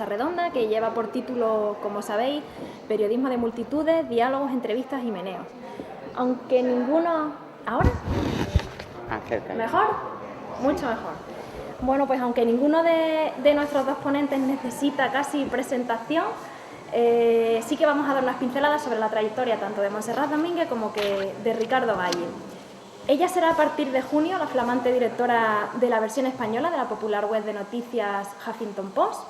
mesa redonda que lleva por título, como sabéis, Periodismo de multitudes, diálogos, entrevistas y meneos. Aunque ninguno... ¿Ahora? Acércate. ¿Mejor? Mucho mejor. Bueno, pues aunque ninguno de nuestros dos ponentes necesita casi presentación, sí que vamos a dar unas pinceladas sobre la trayectoria tanto de Montserrat Domínguez como que de Ricardo Valle. Ella será a partir de junio la flamante directora de la versión española de la popular web de noticias Huffington Post,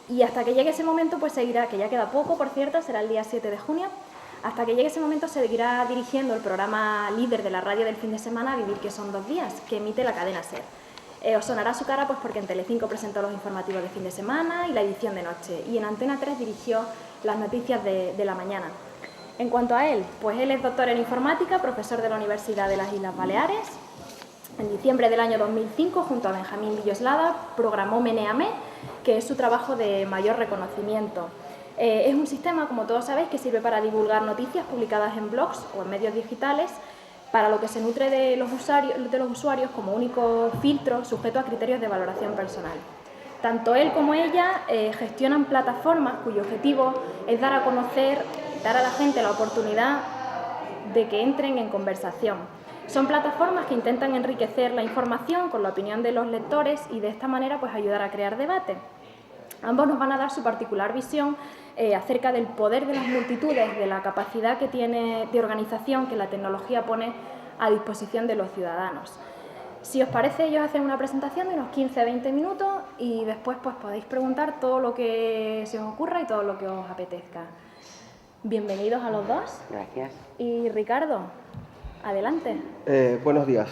y hasta que llegue ese momento pues seguirá, que ya queda poco por cierto, será el día 7 de junio, hasta que llegue ese momento seguirá dirigiendo el programa líder de la radio del fin de semana Vivir que son 2 días, que emite la cadena SER. Os sonará su cara pues porque en Telecinco presentó los informativos de fin de semana y la edición de noche, y en Antena 3 dirigió las noticias de la mañana. En cuanto a él, pues él es doctor en informática, profesor de la Universidad de las Islas Baleares. En diciembre del año 2005, junto a Benjamín Villoslada, programó Menéame, que es su trabajo de mayor reconocimiento. Es un sistema, como todos sabéis, que sirve para divulgar noticias publicadas en blogs o en medios digitales, para lo que se nutre de los usuarios como único filtro sujeto a criterios de valoración personal. Tanto él como ella gestionan plataformas cuyo objetivo es dar a conocer, dar a la gente la oportunidad de que entren en conversación. Son plataformas que intentan enriquecer la información con la opinión de los lectores y de esta manera pues ayudar a crear debate. Ambos nos van a dar su particular visión acerca del poder de las multitudes, de la capacidad que tiene de organización que la tecnología pone a disposición de los ciudadanos. Si os parece, ellos hacen una presentación de unos 15-20 minutos y después pues podéis preguntar todo lo que se os ocurra y todo lo que os apetezca. Bienvenidos a los dos. Gracias. Y Ricardo, adelante. Buenos días.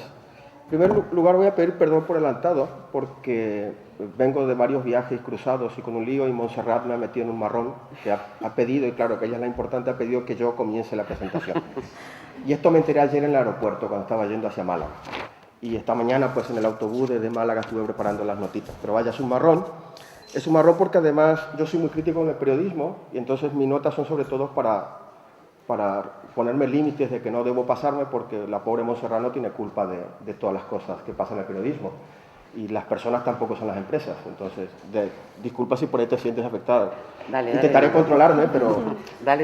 En primer lugar voy a pedir perdón por adelantado porque vengo de varios viajes cruzados y con un lío, y Montserrat me ha metido en un marrón que ha pedido, y claro que ella es la importante, ha pedido que yo comience la presentación. Y esto me enteré ayer en el aeropuerto cuando estaba yendo hacia Málaga. Y esta mañana pues en el autobús desde Málaga estuve preparando las notitas. Pero vaya, es un marrón. Es un marrón porque además yo soy muy crítico en el periodismo y entonces mis notas son sobre todo para ponerme límites de que no debo pasarme, porque la pobre Montserrat no tiene culpa de todas las cosas que pasan en el periodismo. Y las personas tampoco son las empresas. Entonces, disculpa si por ahí te sientes afectada. Intentaré controlarme, pero...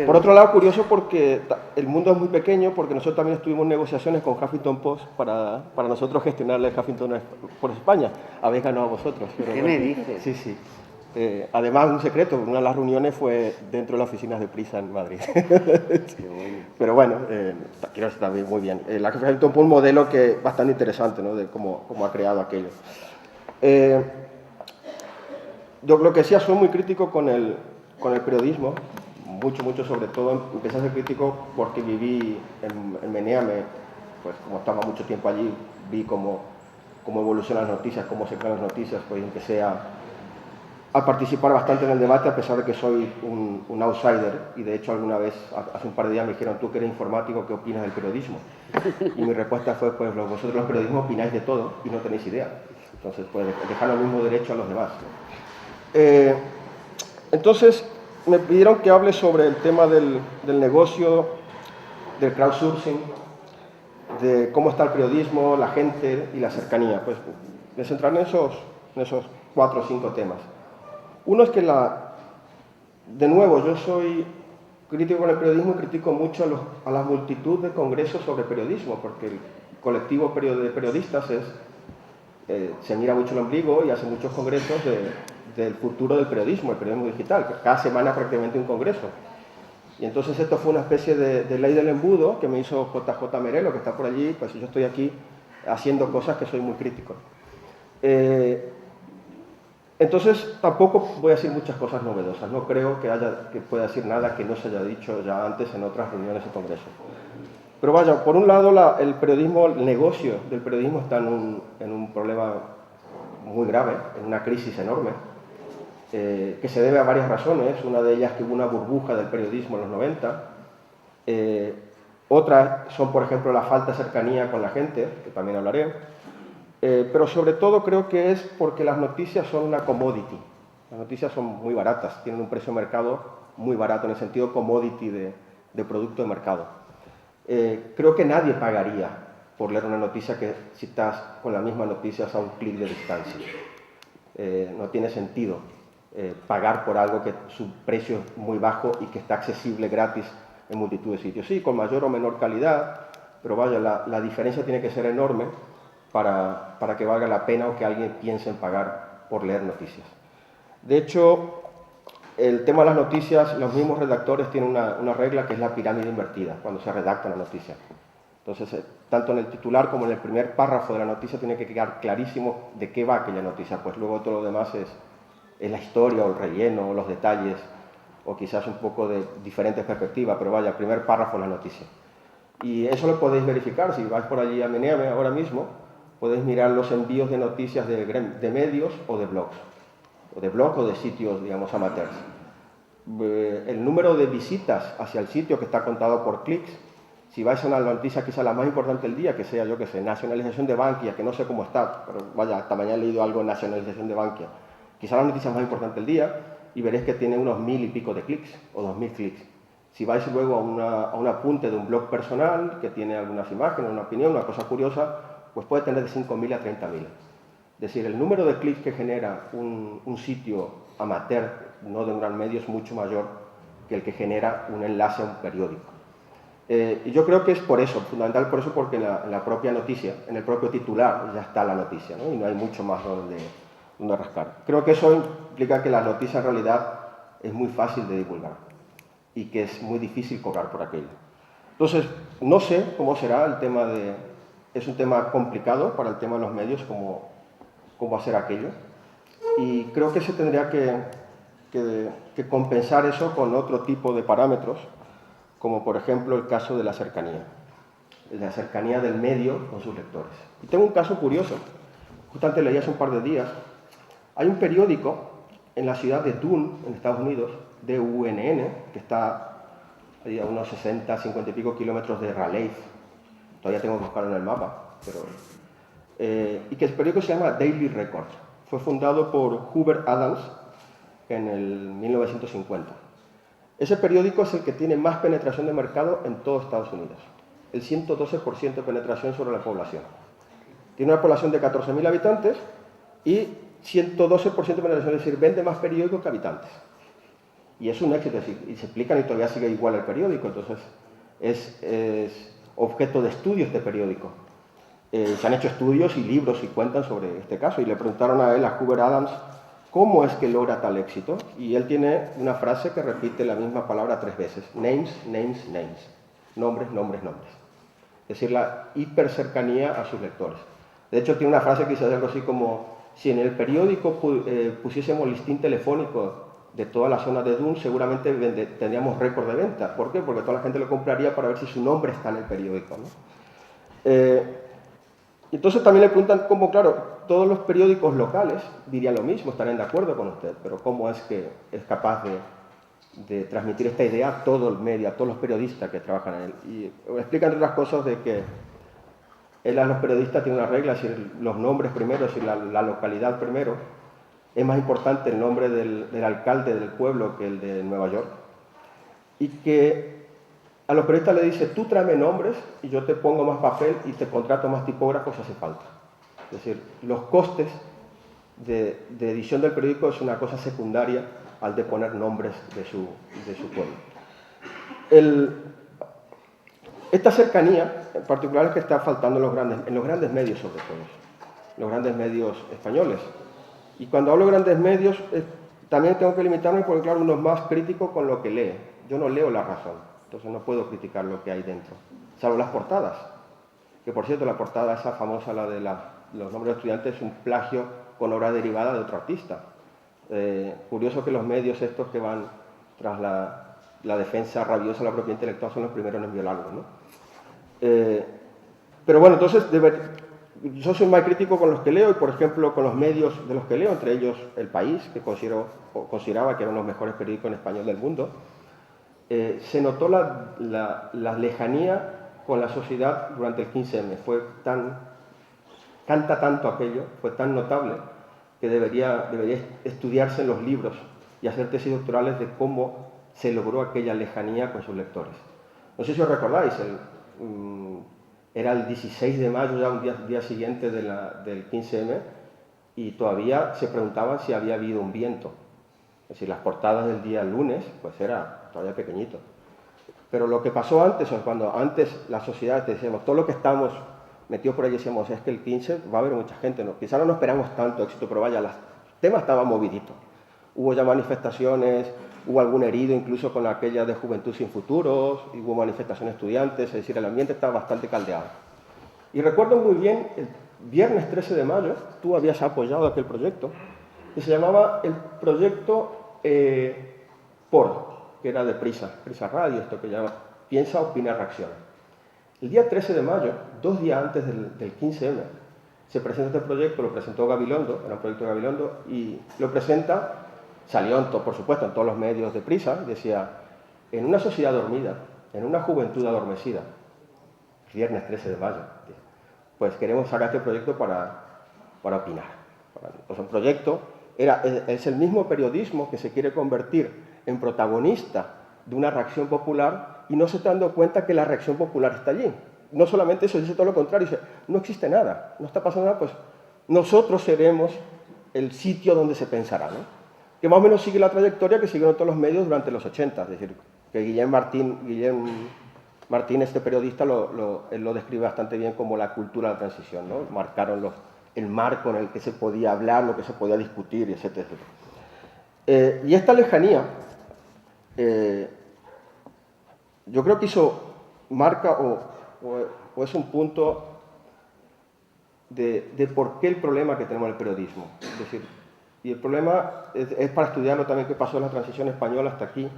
Por otro lado, curioso porque el mundo es muy pequeño, porque nosotros también estuvimos en negociaciones con Huffington Post para nosotros gestionarle el Huffington por España. Habéis ganado a vosotros. Pero ¿Qué me dices? Sí, sí. Además, un secreto, una de las reuniones fue dentro de las oficinas de Prisa en Madrid. Pero bueno, quiero estar muy bien. La Huffington fue un modelo que bastante interesante, ¿no? De cómo ha creado aquello. Yo lo que decía, soy muy crítico con el periodismo, mucho, sobre todo empecé a ser crítico porque viví en Menéame, pues como estaba mucho tiempo allí, vi cómo evolucionan las noticias, cómo se crean las noticias, pues empecé a participar bastante en el debate, a pesar de que soy un outsider, y de hecho alguna vez, hace un par de días me dijeron, tú que eres informático, ¿qué opinas del periodismo? Y mi respuesta fue, pues vosotros los periodismos opináis de todo y no tenéis idea, entonces pues dejar el mismo derecho a los demás. Entonces me pidieron que hable sobre el tema del negocio, del crowdsourcing, de cómo está el periodismo, la gente y la cercanía. Pues me centraré en esos 4 o 5 temas. Uno es que, de nuevo, yo soy crítico con el periodismo y critico mucho a la multitud de congresos sobre periodismo, porque el colectivo de periodistas se mira mucho el ombligo y hace muchos congresos del futuro del periodismo, el periodismo digital, que cada semana prácticamente un congreso. Y entonces esto fue una especie de ley del embudo que me hizo JJ Merelo, que está por allí, pues yo estoy aquí haciendo cosas que soy muy crítico. Entonces tampoco voy a decir muchas cosas novedosas, no creo que pueda decir nada que no se haya dicho ya antes en otras reuniones y congresos. Pero vaya, por un lado el periodismo, el negocio del periodismo está en un problema muy grave, en una crisis enorme, que se debe a varias razones. Una de ellas que hubo una burbuja del periodismo en los 90. Otras son, por ejemplo, la falta de cercanía con la gente, que también hablaré. Pero sobre todo creo que es porque las noticias son una commodity. Las noticias son muy baratas, tienen un precio de mercado muy barato, en el sentido commodity de producto de mercado. Creo que nadie pagaría por leer una noticia que si estás con las mismas noticias a un clic de distancia. No tiene sentido. pagar por algo que su precio es muy bajo y que está accesible gratis en multitud de sitios. Sí, con mayor o menor calidad, pero vaya, la diferencia tiene que ser enorme para que valga la pena o que alguien piense en pagar por leer noticias. De hecho, el tema de las noticias, los mismos redactores tienen una regla que es la pirámide invertida, cuando se redacta la noticia. Entonces, tanto en el titular como en el primer párrafo de la noticia tiene que quedar clarísimo de qué va aquella noticia, pues luego todo lo demás es la historia o el relleno o los detalles o quizás un poco de diferentes perspectivas, pero vaya, el primer párrafo de la noticia. Y eso lo podéis verificar, si vais por allí a Meneame ahora mismo, podéis mirar los envíos de noticias de medios o de blogs o de sitios, digamos, amateurs. El número de visitas hacia el sitio que está contado por clics, si vais a una noticia quizá la más importante del día, que sea, yo que sé, nacionalización de Bankia, que no sé cómo está, pero vaya, hasta mañana he leído algo de nacionalización de Bankia, quizá la noticia más importante del día, y veréis que tiene unos 1000 y pico de clics, o 2000 clics. Si vais luego a un apunte de un blog personal, que tiene algunas imágenes, una opinión, una cosa curiosa, pues puede tener de 5000 a 30.000. Es decir, el número de clics que genera un sitio amateur, no de un gran medio, es mucho mayor que el que genera un enlace a un periódico. Y yo creo que es por eso, fundamental por eso, porque en la propia noticia, en el propio titular, ya está la noticia, ¿no? Y no hay mucho más donde rascar. Creo que eso implica que la noticia en realidad es muy fácil de divulgar y que es muy difícil cobrar por aquello. Entonces, no sé cómo será el tema de... Es un tema complicado para el tema de los medios, cómo hacer aquello. Y creo que se tendría que compensar eso con otro tipo de parámetros, como por ejemplo el caso de la cercanía del medio con sus lectores. Y tengo un caso curioso, justamente leí hace un par de días. Hay un periódico en la ciudad de Dune, en Estados Unidos, DUNN, que está a unos 60, 50 y pico kilómetros de Raleigh. Todavía tengo que buscarlo en el mapa, pero... y que el periódico se llama Daily Record. Fue fundado por Hubert Adams en el 1950. Ese periódico es el que tiene más penetración de mercado en todo Estados Unidos. El 112% de penetración sobre la población. Tiene una población de 14.000 habitantes y 112% de penetración, es decir, vende más periódicos que habitantes. Y es un éxito, y se explican y todavía sigue igual el periódico, entonces es objeto de estudio este periódico. Se han hecho estudios y libros y cuentan sobre este caso, y le preguntaron a él, a Hubert Adams, ¿cómo es que logra tal éxito? Y él tiene una frase que repite la misma palabra 3 veces, names, names, names, nombres, nombres, nombres. Es decir, la hipercercanía a sus lectores. De hecho, tiene una frase que dice algo así como, si en el periódico pusiésemos listín telefónico de toda la zona de Dune, seguramente tendríamos récord de venta. ¿Por qué? Porque toda la gente lo compraría para ver si su nombre está en el periódico, ¿no? Entonces también le preguntan cómo, claro, todos los periódicos locales dirían lo mismo, estarían de acuerdo con usted, pero cómo es que es capaz de transmitir esta idea a todo el medio, a todos los periodistas que trabajan en él. Y explica entre otras cosas de que él a los periodistas tiene una regla, es decir, los nombres primero, es decir, la localidad primero. Es más importante el nombre del alcalde del pueblo que el de Nueva York. Y que a los periodistas le dice, tú tráeme nombres y yo te pongo más papel y te contrato más tipógrafos si hace falta. Es decir, los costes de edición del periódico es una cosa secundaria al de poner nombres de su pueblo. Esta cercanía, en particular, es que está faltando en los grandes medios, sobre todo, los grandes medios españoles. Y cuando hablo de grandes medios, también tengo que limitarme porque, claro, uno es más crítico con lo que lee. Yo no leo La Razón, entonces no puedo criticar lo que hay dentro, salvo las portadas. Que, por cierto, la portada esa famosa, la de los nombres de estudiantes, es un plagio con obra derivada de otro artista. Curioso que los medios estos que van tras la defensa rabiosa de la propiedad intelectual son los primeros en violarlo, ¿no? Pero bueno, entonces, yo soy más crítico con los que leo y, por ejemplo, con los medios de los que leo, entre ellos El País, que consideraba que eran los mejores periódicos en español del mundo. Se notó la lejanía con la sociedad durante el 15M. Canta tanto aquello, fue tan notable, que debería estudiarse en los libros y hacer tesis doctorales de cómo se logró aquella lejanía con sus lectores. No sé si os recordáis, era el 16 de mayo, ya un día siguiente del 15M, y todavía se preguntaban si había habido un viento. Es decir, las portadas del día lunes, pues era todavía pequeñito. Pero lo que pasó antes, o cuando antes la sociedad, te decíamos, todo lo que estamos metidos por ahí, decíamos, es que el 15 va a haber mucha gente, ¿no? Quizá no esperamos tanto éxito, pero vaya, el tema estaba movidito. Hubo ya manifestaciones, hubo algún herido, incluso con aquella de Juventud Sin Futuros, y hubo manifestaciones estudiantes, es decir, el ambiente estaba bastante caldeado. Y recuerdo muy bien, el viernes 13 de mayo, tú habías apoyado aquel proyecto, que se llamaba el proyecto POR, que era de Prisa Radio, esto que llama Piensa, Opina, Reacciona. El día 13 de mayo, 2 días antes del 15M, se presenta este proyecto, lo presentó Gabilondo, era un proyecto de Gabilondo, y lo presenta, salió, por supuesto, en todos los medios de Prisa, decía, en una sociedad dormida, en una juventud adormecida, viernes 13 de mayo, pues queremos sacar este proyecto para opinar. Pues un proyecto es el mismo periodismo que se quiere convertir en protagonista de una reacción popular y no se está dando cuenta que la reacción popular está allí. No solamente eso, dice todo lo contrario, dice, no existe nada, no está pasando nada, pues nosotros seremos el sitio donde se pensará, ¿no? Que más o menos sigue la trayectoria que siguieron todos los medios durante los 80, es decir, que Guillem Martín, este periodista, él lo describe bastante bien como la cultura de la transición, ¿no? Marcaron el marco en el que se podía hablar, lo que se podía discutir, etcétera, etcétera. Y esta lejanía, yo creo que marca o es un punto de por qué el problema que tenemos en el periodismo. Es decir, y el problema es para estudiarlo también qué pasó en la transición española hasta aquí.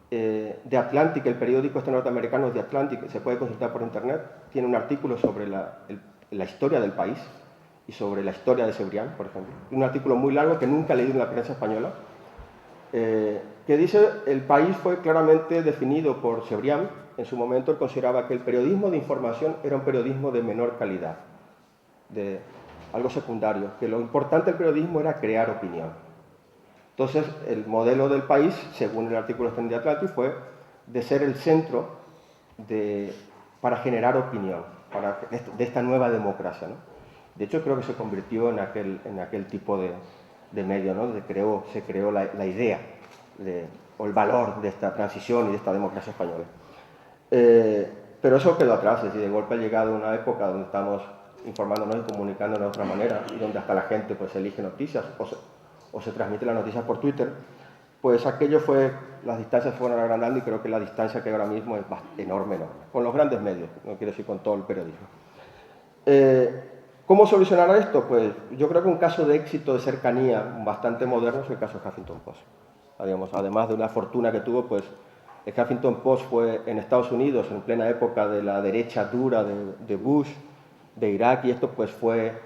The Atlantic, el periódico este norteamericano The Atlantic, se puede consultar por internet, tiene un artículo sobre la historia del país y sobre la historia de Cebrián, por ejemplo. Un artículo muy largo que nunca he leído en la prensa española, que dice el país fue claramente definido por Cebrián. En su momento él consideraba que el periodismo de información era un periodismo de menor calidad, de algo secundario, que lo importante del periodismo era crear opinión. Entonces, el modelo del país, según el artículo de Atlantic, fue de ser el centro para generar opinión, de esta nueva democracia, ¿no? De hecho, creo que se convirtió en aquel tipo de medio, ¿no? Se creó la idea o el valor de esta transición y de esta democracia española. Pero eso quedó atrás, es decir, de golpe ha llegado una época donde estamos informándonos y comunicándonos de otra manera y donde hasta la gente pues elige noticias o se transmite las noticias por Twitter, pues las distancias fueron agrandando y creo que la distancia que hay ahora mismo es enorme, con los grandes medios, no quiero decir con todo el periodismo. ¿Cómo solucionar esto? Pues yo creo que un caso de éxito, de cercanía bastante moderno es el caso de Huffington Post. Digamos, además de una fortuna que tuvo, pues el Huffington Post fue en Estados Unidos, en plena época de la derecha dura de Bush, de Irak, y esto pues fue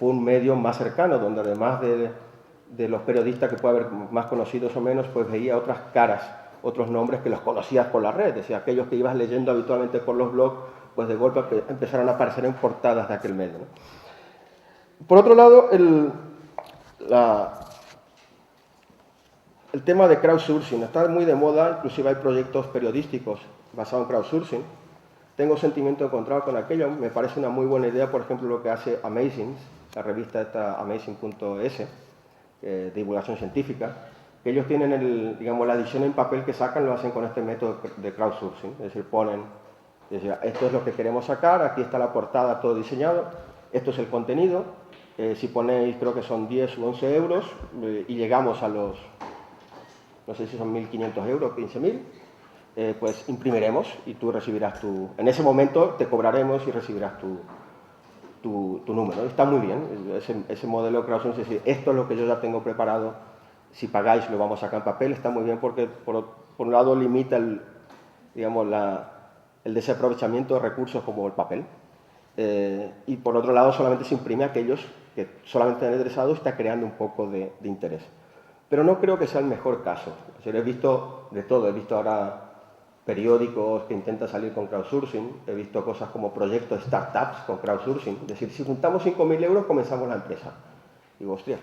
un medio más cercano, donde además de los periodistas que puede haber más conocidos o menos, pues veía otras caras, otros nombres que los conocías por la red, es decir, aquellos que ibas leyendo habitualmente por los blogs, pues de golpe empezaron a aparecer en portadas de aquel medio, ¿no? Por otro lado, el tema de crowdsourcing está muy de moda, inclusive hay proyectos periodísticos basados en crowdsourcing. Tengo sentimiento encontrado con aquello, me parece una muy buena idea, por ejemplo, lo que hace Amazing, la revista esta Amazing.es, de divulgación científica, que ellos tienen la edición en papel que sacan, lo hacen con este método de crowdsourcing, es decir, esto es lo que queremos sacar, aquí está la portada, todo diseñado, esto es el contenido, si ponéis, creo que son 10 o 11 euros, y llegamos a los, no sé si son 1.500 euros, 15.000, pues imprimiremos y tú recibirás en ese momento te cobraremos y recibirás tu número. Está muy bien, ese modelo de crowdsourcing, es decir, esto es lo que yo ya tengo preparado, si pagáis lo vamos a sacar en papel, está muy bien porque por un lado limita el desaprovechamiento de recursos como el papel, y por otro lado solamente se imprime a aquellos que solamente han interesado, está creando un poco de interés. Pero no creo que sea el mejor caso. Es decir, he visto de todo, he visto ahora periódicos que intentan salir con crowdsourcing, he visto cosas como proyectos startups con crowdsourcing, es decir, si juntamos 5.000 euros comenzamos la empresa. Digo, hostia,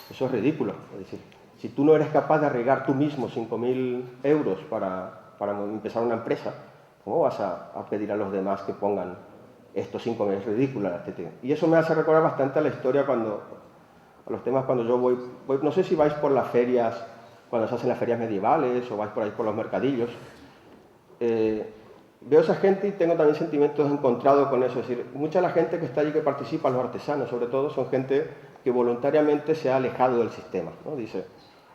eso es ridículo. Es decir, si tú no eres capaz de arriesgar tú mismo 5.000 euros para empezar una empresa, ¿cómo vas a pedir a los demás que pongan estos 5.000? Es ridículo. Y eso me hace recordar bastante a la historia a los temas cuando yo voy, no sé si vais por las ferias cuando se hacen las ferias medievales o vais por ahí por los mercadillos. Veo a esa gente y tengo también sentimientos encontrados con eso. Es decir, mucha de la gente que está allí, que participa, los artesanos sobre todo, son gente que voluntariamente se ha alejado del sistema, ¿no? Dice,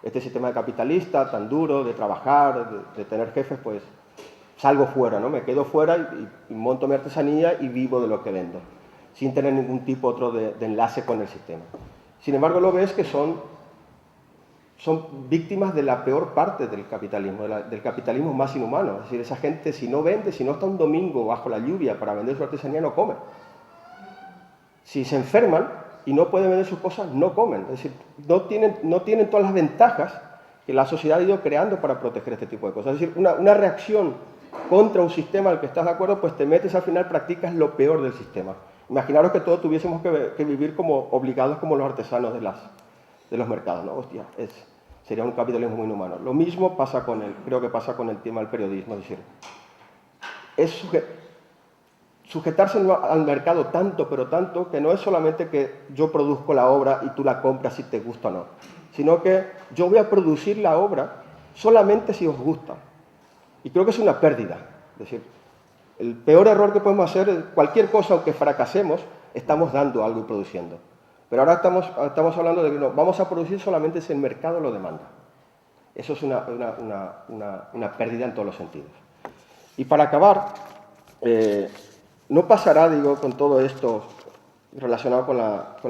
este sistema capitalista tan duro de trabajar, de tener jefes, pues salgo fuera, ¿no? Me quedo fuera y monto mi artesanía y vivo de lo que vendo, sin tener ningún tipo otro de enlace con el sistema. Sin embargo, lo ves que son víctimas de la peor parte del capitalismo más inhumano. Es decir, esa gente, si no vende, si no está un domingo bajo la lluvia para vender su artesanía, no come. Si se enferman y no pueden vender sus cosas, no comen. Es decir, no tienen todas las ventajas que la sociedad ha ido creando para proteger este tipo de cosas. Es decir, una reacción contra un sistema al que estás de acuerdo, pues te metes al final, practicas lo peor del sistema. Imaginaros que todos tuviésemos que vivir como obligados como los artesanos de los mercados, ¿no? Hostia, sería un capitalismo muy inhumano. Lo mismo pasa creo que pasa con el tema del periodismo, es decir, es sujetarse al mercado tanto, pero tanto, que no es solamente que yo produzco la obra y tú la compras si te gusta o no, sino que yo voy a producir la obra solamente si os gusta. Y creo que es una pérdida. Es decir, el peor error que podemos hacer es cualquier cosa, aunque fracasemos, estamos dando algo y produciendo. Pero ahora estamos hablando de que no, vamos a producir solamente si el mercado lo demanda. Eso es una pérdida en todos los sentidos. Y para acabar, no pasará, digo, con todo esto relacionado con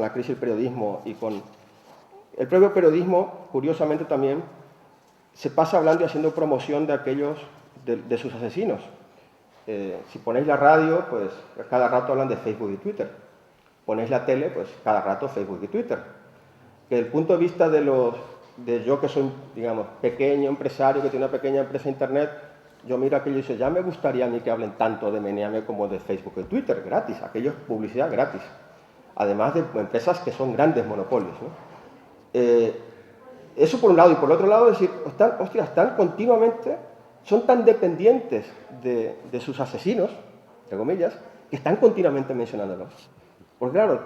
la crisis del periodismo y con el propio periodismo, curiosamente también, se pasa hablando y haciendo promoción de aquellos, de sus asesinos. Si ponéis la radio, pues cada rato hablan de Facebook y Twitter. Ponéis la tele, pues cada rato Facebook y Twitter. Que desde el punto de vista de yo que soy, digamos, pequeño empresario, que tiene una pequeña empresa de Internet, yo miro aquello y digo, ya me gustaría a mí que hablen tanto de Meneame como de Facebook y Twitter, gratis. Aquello es publicidad gratis. Además de empresas que son grandes monopolios, ¿no? Eso por un lado. Y por otro lado, decir, están continuamente, son tan dependientes de sus asesinos, entre comillas, que están continuamente mencionándolos. Porque claro,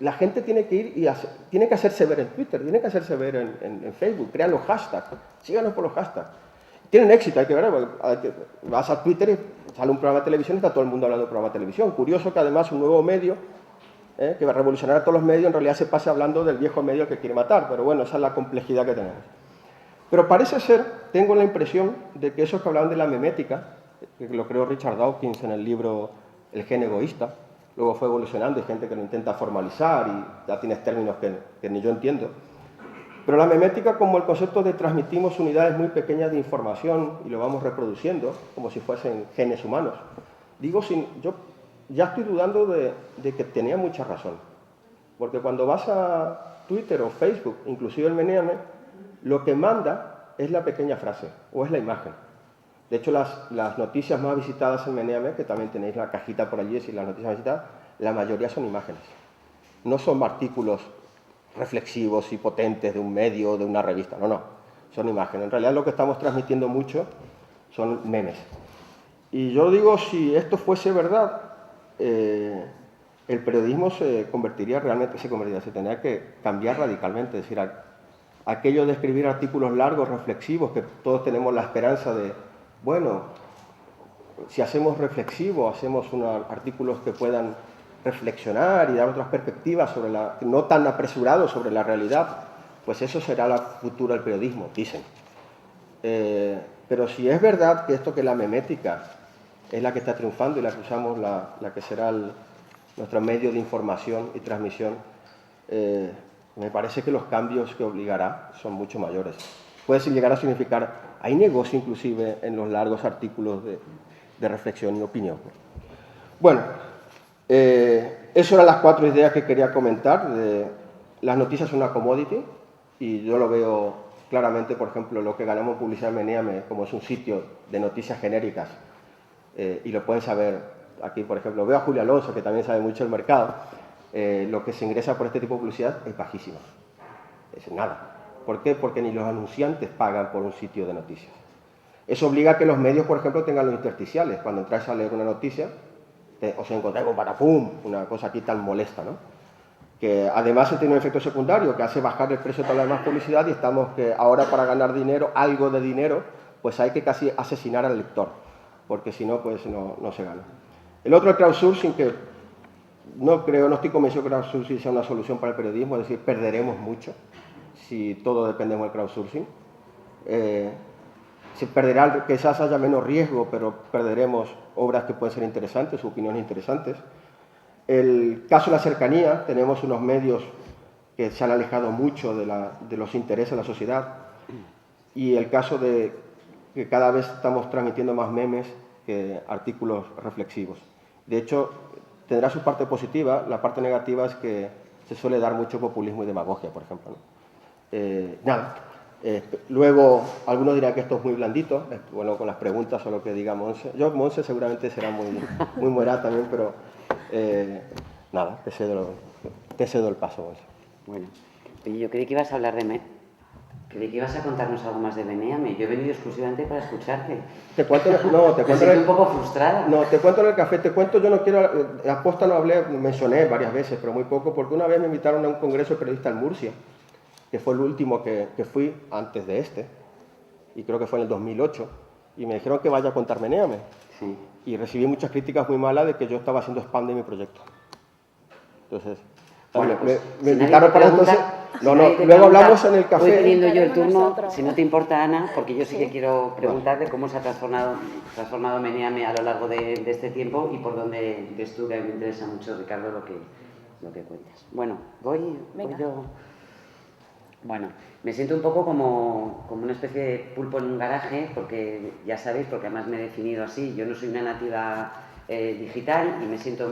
la gente tiene que ir y tiene que hacerse ver en Twitter, tiene que hacerse ver en Facebook, crean los hashtags, síganos por los hashtags. Tienen éxito, hay que ver, vas a Twitter y sale un programa de televisión y está todo el mundo hablando de programa de televisión. Curioso que además un nuevo medio, que va a revolucionar a todos los medios, en realidad se pase hablando del viejo medio que quiere matar, pero bueno, esa es la complejidad que tenemos. Pero parece ser, tengo la impresión de que esos que hablaban de la memética, que lo creó Richard Dawkins en el libro El gen egoísta, luego fue evolucionando, hay gente que lo intenta formalizar y ya tienes términos que ni yo entiendo. Pero la memética, como el concepto de transmitimos unidades muy pequeñas de información y lo vamos reproduciendo, como si fuesen genes humanos. Digo, yo ya estoy dudando de que tenía mucha razón. Porque cuando vas a Twitter o Facebook, inclusive el Meneame, lo que manda es la pequeña frase o es la imagen. De hecho, las noticias más visitadas en Meneame, que también tenéis la cajita por allí, si las noticias más visitadas, la mayoría son imágenes. No son artículos reflexivos y potentes de un medio o de una revista, no, son imágenes. En realidad lo que estamos transmitiendo mucho son memes. Y yo digo, si esto fuese verdad, el periodismo se tendría que cambiar radicalmente. Es decir, aquello de escribir artículos largos, reflexivos, que todos tenemos la esperanza de, bueno, si hacemos reflexivos, hacemos unos artículos que puedan reflexionar y dar otras perspectivas no tan apresurados sobre la realidad, pues eso será la futura del periodismo, dicen. Pero si es verdad que la memética es la que está triunfando y la que usamos, la que será nuestro medio de información y transmisión, me parece que los cambios que obligará son mucho mayores. Puede llegar a significar, hay negocio inclusive en los largos artículos de reflexión y opinión. Bueno, eso eran las 4 ideas que quería comentar. Las noticias son una commodity y yo lo veo claramente, por ejemplo, lo que ganamos en publicidad en Meneame, como es un sitio de noticias genéricas, y lo pueden saber aquí, por ejemplo, veo a Julio Alonso, que también sabe mucho del mercado, lo que se ingresa por este tipo de publicidad es bajísimo, es nada. ¿Por qué? Porque ni los anunciantes pagan por un sitio de noticias. Eso obliga a que los medios, por ejemplo, tengan los intersticiales. Cuando entráis a leer una noticia, os encontráis con patapum, una cosa aquí tan molesta, ¿no? que además tiene un efecto secundario que hace bajar el precio de toda la demás publicidad, y estamos que ahora para ganar dinero, algo de dinero, pues hay que casi asesinar al lector, porque si no, pues no se gana. El otro, el crowdsourcing, que no estoy convencido que el crowdsourcing sea una solución para el periodismo, es decir, perderemos mucho si todo dependemos del crowdsourcing. Se perderá, quizás haya menos riesgo, pero perderemos obras que pueden ser interesantes, opiniones interesantes. El caso de la cercanía, tenemos unos medios que se han alejado mucho de los intereses de la sociedad, y el caso de que cada vez estamos transmitiendo más memes que artículos reflexivos. De hecho, tendrá su parte positiva, la parte negativa es que se suele dar mucho populismo y demagogia, por ejemplo, ¿no? Luego, algunos dirán que esto es muy blandito, bueno, con las preguntas o lo que diga Monse. Monse seguramente será muy morada también, pero nada, te cedo el paso, Monse. Bueno, oye, yo creí que ibas a hablar de creí que ibas a contarnos algo más de Menéame. Yo he venido exclusivamente para escucharte. Te cuento un poco frustrada. No, te cuento en el café, yo no quiero, aposta no hablé, mencioné varias veces, pero muy poco, porque una vez me invitaron a un congreso de periodistas en Murcia, que fue el último que fui antes de este, y creo que fue en el 2008, y me dijeron que vaya a contar Menéame. Sí. Y recibí muchas críticas muy malas de que yo estaba haciendo spam de mi proyecto. Entonces, bueno, pues, me invitaron para entonces... luego hablamos en el café. Voy teniendo yo el turno, si no te importa, Ana, porque yo sí que quiero preguntarte cómo se ha transformado Menéame a lo largo de este tiempo, y por dónde ves tú, que a mí me interesa mucho, Ricardo, lo que cuentas. Bueno, voy yo... Bueno, me siento un poco como una especie de pulpo en un garaje, porque ya sabéis, porque además me he definido así, yo no soy una nativa digital, y me siento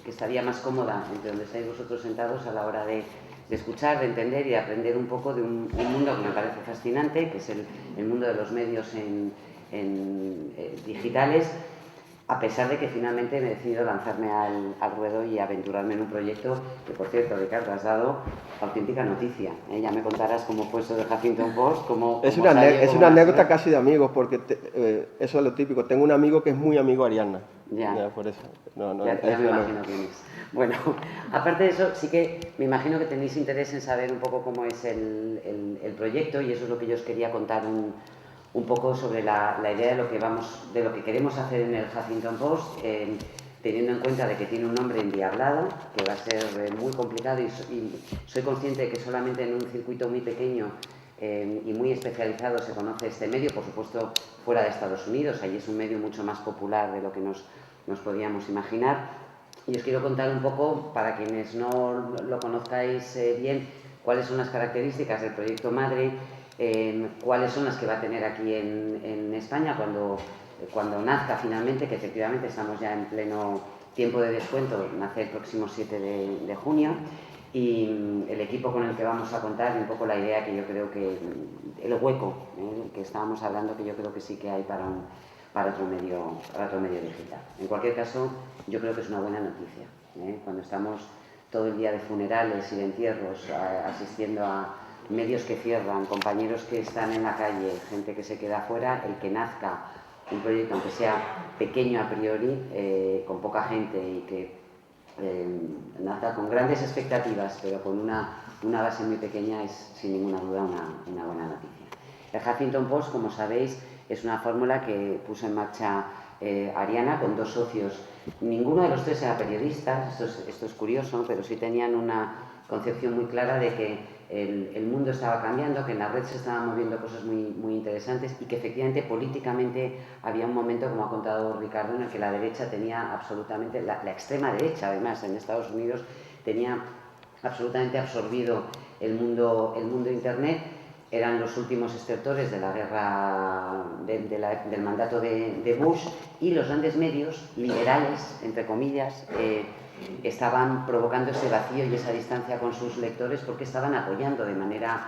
que estaría más cómoda entre donde estáis vosotros sentados a la hora de escuchar, de entender y de aprender un poco de un mundo que me parece fascinante, que es el mundo de los medios digitales, a pesar de que finalmente me he decidido lanzarme al ruedo y aventurarme en un proyecto que, por cierto, Ricardo, has dado auténtica noticia. Ya me contarás cómo fue eso de Huffington Post. Es una anécdota casi de amigos, porque eso es lo típico. Tengo un amigo que es muy amigo de Ariadna. Ya, por eso. Ya me imagino quién es. Bueno, aparte de eso, sí que me imagino que tenéis interés en saber un poco cómo es el proyecto, y eso es lo que yo os quería contar un poco sobre la idea de lo que queremos hacer en el Huffington Post, teniendo en cuenta de que tiene un nombre endiablado, que va a ser muy complicado, y soy consciente de que solamente en un circuito muy pequeño y muy especializado se conoce este medio, por supuesto fuera de Estados Unidos, allí es un medio mucho más popular de lo que nos podíamos imaginar. Y os quiero contar un poco, para quienes no lo conozcáis bien, cuáles son las características del proyecto madre, cuáles son las que va a tener aquí en España cuando nazca finalmente, que efectivamente estamos ya en pleno tiempo de descuento, nace el próximo 7 de junio, y el equipo con el que vamos a contar, y un poco la idea que yo creo que, el hueco que estábamos hablando, que yo creo que sí que hay para otro medio digital. En cualquier caso, yo creo que es una buena noticia, cuando estamos todo el día de funerales y de entierros, asistiendo a medios que cierran, compañeros que están en la calle, gente que se queda afuera, el que nazca un proyecto, aunque sea pequeño a priori, con poca gente, y que nazca con grandes expectativas, pero con una base muy pequeña, es sin ninguna duda una buena noticia. El Huffington Post, como sabéis, es una fórmula que puso en marcha Ariana con dos socios. Ninguno de los tres era periodista, esto es curioso, pero sí tenían una concepción muy clara de que el mundo estaba cambiando, que en la red se estaban moviendo cosas muy interesantes, y que efectivamente políticamente había un momento, como ha contado Ricardo, en el que la derecha tenía absolutamente, la extrema derecha además en Estados Unidos, tenía absolutamente absorbido el mundo Internet. Eran los últimos estertores de la guerra del mandato de Bush, y los grandes medios liberales, entre comillas, estaban provocando ese vacío y esa distancia con sus lectores, porque estaban apoyando de manera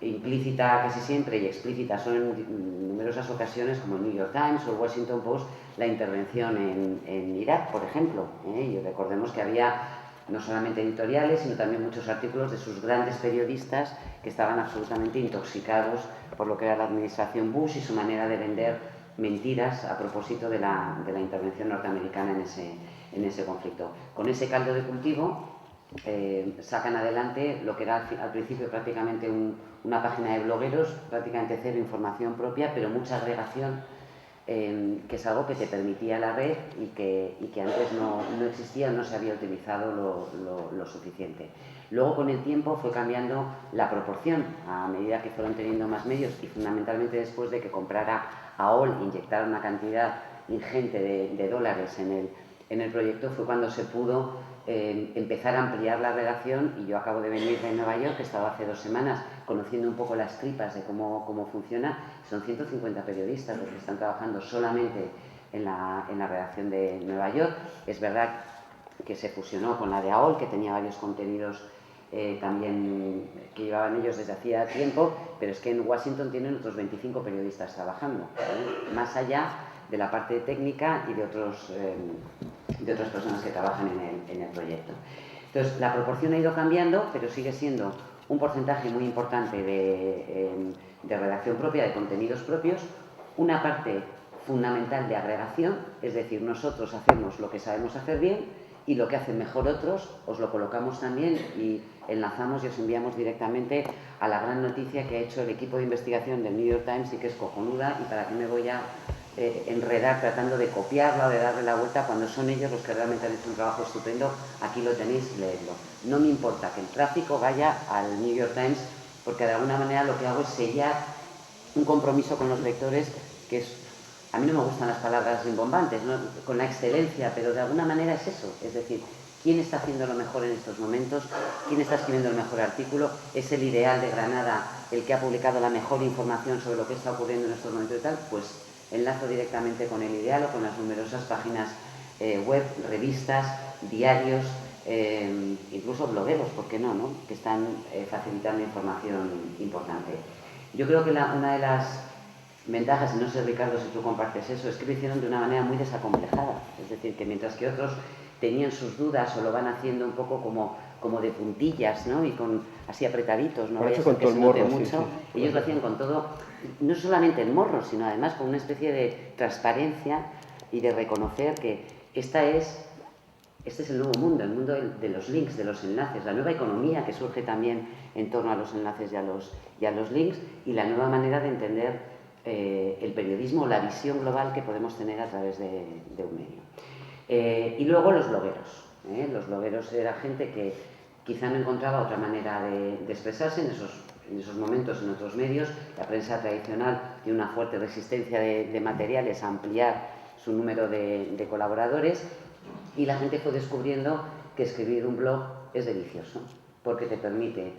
implícita casi siempre y explícita son en numerosas ocasiones, como el New York Times o el Washington Post, la intervención en Irak, por ejemplo. Y recordemos que había no solamente editoriales, sino también muchos artículos de sus grandes periodistas que estaban absolutamente intoxicados por lo que era la administración Bush y su manera de vender mentiras a propósito de la intervención norteamericana en ese conflicto. Con ese caldo de cultivo sacan adelante lo que era al principio prácticamente una página de blogueros, prácticamente cero información propia, pero mucha agregación, que es algo que te permitía la red y que antes no existía, no se había utilizado lo suficiente. Luego, con el tiempo, fue cambiando la proporción a medida que fueron teniendo más medios y fundamentalmente después de que comprara AOL, inyectara una cantidad ingente de dólares en el proyecto, fue cuando se pudo empezar a ampliar la redacción. Y yo acabo de venir de Nueva York, he estado hace 2 semanas conociendo un poco las tripas de cómo funciona. Son 150 periodistas los que están trabajando solamente en la redacción de Nueva York. Es verdad que se fusionó con la de AOL, que tenía varios contenidos también que llevaban ellos desde hacía tiempo, pero es que en Washington tienen otros 25 periodistas trabajando, más allá de la parte técnica y de otras personas que trabajan en el proyecto. Entonces, la proporción ha ido cambiando, pero sigue siendo un porcentaje muy importante de redacción propia, de contenidos propios, una parte fundamental de agregación, es decir, nosotros hacemos lo que sabemos hacer bien y lo que hacen mejor otros os lo colocamos también y enlazamos y os enviamos directamente a la gran noticia que ha hecho el equipo de investigación del New York Times y que es cojonuda, y para qué me voy a enredar tratando de copiarla o de darle la vuelta cuando son ellos los que realmente han hecho un trabajo estupendo. Aquí lo tenéis, leedlo. No me importa que el tráfico vaya al New York Times, porque de alguna manera lo que hago es sellar un compromiso con los lectores que es... A mí no me gustan las palabras rimbombantes, ¿no? Con la excelencia, pero de alguna manera es eso. Es decir, ¿quién está haciendo lo mejor en estos momentos? ¿Quién está escribiendo el mejor artículo? ¿Es el Ideal de Granada el que ha publicado la mejor información sobre lo que está ocurriendo en estos momentos y tal? Pues enlazo directamente con el Ideal o con las numerosas páginas web, revistas, diarios, incluso blogueros, ¿por qué no? Que están facilitando información importante. Yo creo que una de las ventajas, y no sé, Ricardo, si tú compartes eso, es que lo hicieron de una manera muy desacomplejada. Es decir, que mientras que otros tenían sus dudas o lo van haciendo un poco como de puntillas, ¿no? Y así apretaditos, no vaya a ser que se note mucho. Ellos lo hacían con todo, no solamente el morro, sino además con una especie de transparencia y de reconocer que este es el nuevo mundo, el mundo de los links, de los enlaces, la nueva economía que surge también en torno a los enlaces y a los links, y la nueva manera de entender el periodismo, la visión global que podemos tener a través de un medio. Y luego los blogueros. Los blogueros era gente que quizá no encontraba otra manera de expresarse en esos momentos en otros medios. La prensa tradicional tiene una fuerte resistencia de materiales a ampliar su número de colaboradores, y la gente fue descubriendo que escribir un blog es delicioso, porque te permite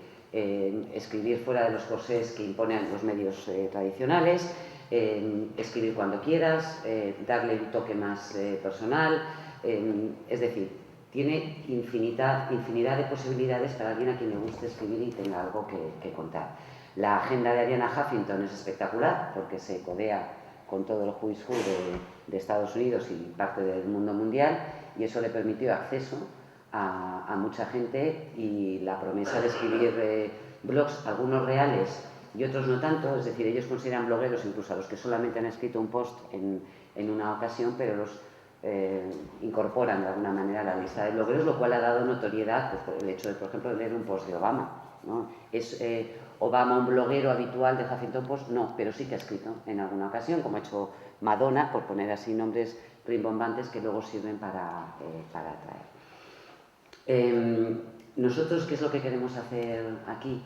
escribir fuera de los corsés que imponen los medios tradicionales, escribir cuando quieras, darle un toque más personal, es decir, tiene infinidad de posibilidades para alguien a quien le guste escribir y tenga algo que contar. La agenda de Arianna Huffington es espectacular porque se codea con todo el who is who de Estados Unidos y parte del mundo mundial, y eso le permitió acceso a mucha gente, y la promesa de escribir blogs, algunos reales y otros no tanto, es decir, ellos consideran blogueros incluso a los que solamente han escrito un post en una ocasión, pero los incorporan de alguna manera a la lista de blogueros, lo cual ha dado notoriedad, pues, por el hecho de, por ejemplo, leer un post de Obama, ¿no? ¿Es Obama un bloguero habitual de Huffington Post? No, pero sí que ha escrito en alguna ocasión, como ha hecho Madonna, por poner así nombres rimbombantes que luego sirven para atraer. Nosotros, ¿qué es lo que queremos hacer aquí?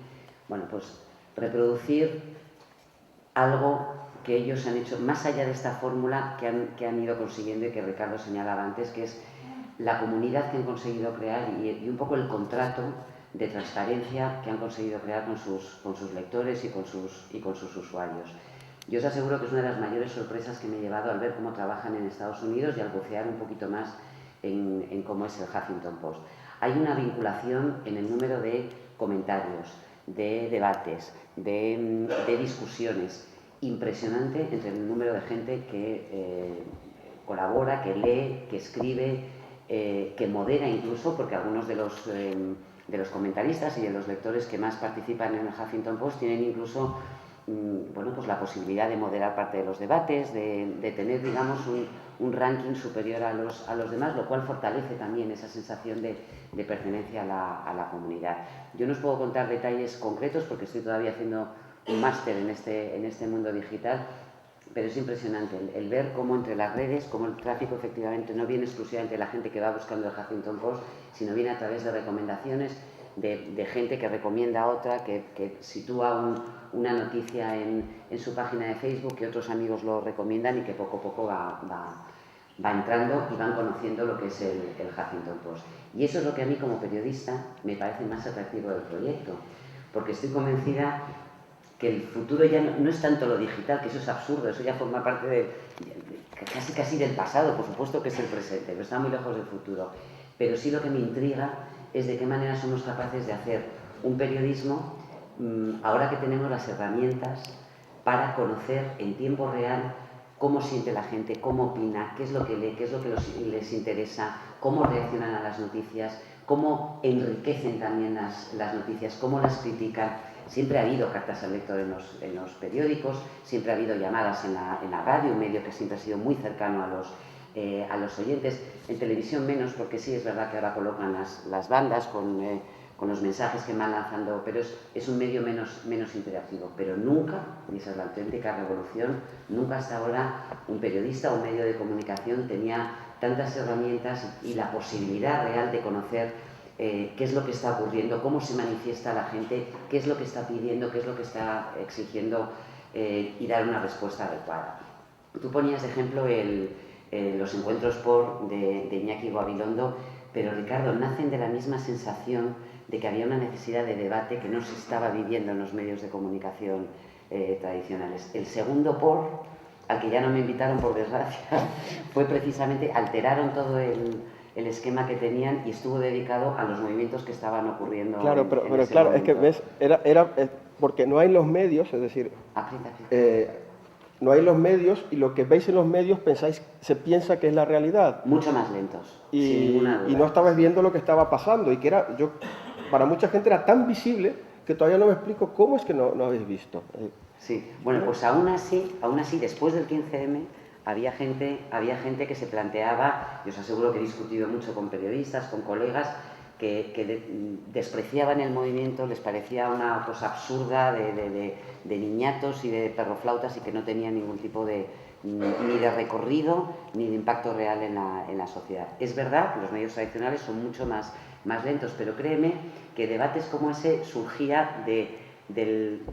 Bueno, pues reproducir algo que ellos han hecho, más allá de esta fórmula que han ido consiguiendo y que Ricardo señalaba antes, que es la comunidad que han conseguido crear y un poco el contrato de transparencia que han conseguido crear con sus lectores y con sus usuarios. Yo os aseguro que es una de las mayores sorpresas que me he llevado al ver cómo trabajan en Estados Unidos y al bucear un poquito más en cómo es el Huffington Post. Hay una vinculación en el número de comentarios, de debates, de discusiones impresionante entre el número de gente que colabora, que lee, que escribe, que modera incluso, porque algunos de los comentaristas y de los lectores que más participan en el Huffington Post tienen incluso bueno, pues la posibilidad de moderar parte de los debates, de tener, digamos, un ranking superior a los demás, lo cual fortalece también esa sensación de pertenencia a la comunidad. Yo no os puedo contar detalles concretos porque estoy todavía haciendo un máster en este mundo digital, pero es impresionante el ver cómo entre las redes, cómo el tráfico efectivamente no viene exclusivamente de la gente que va buscando el Huffington Post, sino viene a través de recomendaciones de gente que recomienda a otra, que sitúa una noticia en su página de Facebook, que otros amigos lo recomiendan y que poco a poco va entrando y van conociendo lo que es el Huffington Post. Y eso es lo que a mí como periodista me parece más atractivo del proyecto, porque estoy convencida que el futuro ya no es tanto lo digital, que eso es absurdo, eso ya forma parte casi del pasado, por supuesto que es el presente, pero está muy lejos del futuro. Pero sí lo que me intriga es de qué manera somos capaces de hacer un periodismo, ahora que tenemos las herramientas para conocer en tiempo real cómo siente la gente, cómo opina, qué es lo que lee, qué es lo que les interesa, cómo reaccionan a las noticias, cómo enriquecen también las noticias, cómo las critican. Siempre ha habido cartas al lector en los periódicos, siempre ha habido llamadas en la radio, un medio que siempre ha sido muy cercano a los oyentes. En televisión menos, porque sí es verdad que ahora colocan las bandas con los mensajes que van lanzando, pero es un medio menos interactivo. Pero nunca, y esa es la auténtica revolución, nunca hasta ahora un periodista o un medio de comunicación tenía tantas herramientas y la posibilidad real de conocer qué es lo que está ocurriendo, cómo se manifiesta la gente, qué es lo que está pidiendo, qué es lo que está exigiendo y dar una respuesta adecuada. Tú ponías de ejemplo los encuentros de Iñaki Gabilondo, pero Ricardo, nacen de la misma sensación de que había una necesidad de debate que no se estaba viviendo en los medios de comunicación tradicionales. El segundo al que ya no me invitaron por desgracia, fue precisamente, alteraron todo el esquema que tenían y estuvo dedicado a los movimientos que estaban ocurriendo. Claro, pero claro, momento. Es que ves, porque no hay los medios, es decir, no hay los medios y lo que veis en los medios se piensa que es la realidad. Mucho más lentos, sin ninguna duda. Y no estabas viendo lo que estaba pasando y que para mucha gente era tan visible que todavía no me explico cómo es que no habéis visto. Sí, bueno, pues aún así, después del 15M, había gente que se planteaba, y os aseguro que he discutido mucho con periodistas, con colegas, que despreciaban el movimiento, les parecía una cosa absurda de niñatos y de perroflautas y que no tenía ningún tipo ni de recorrido ni de impacto real en la sociedad. Es verdad que los medios tradicionales son mucho más lentos, pero créeme que debates como ese surgía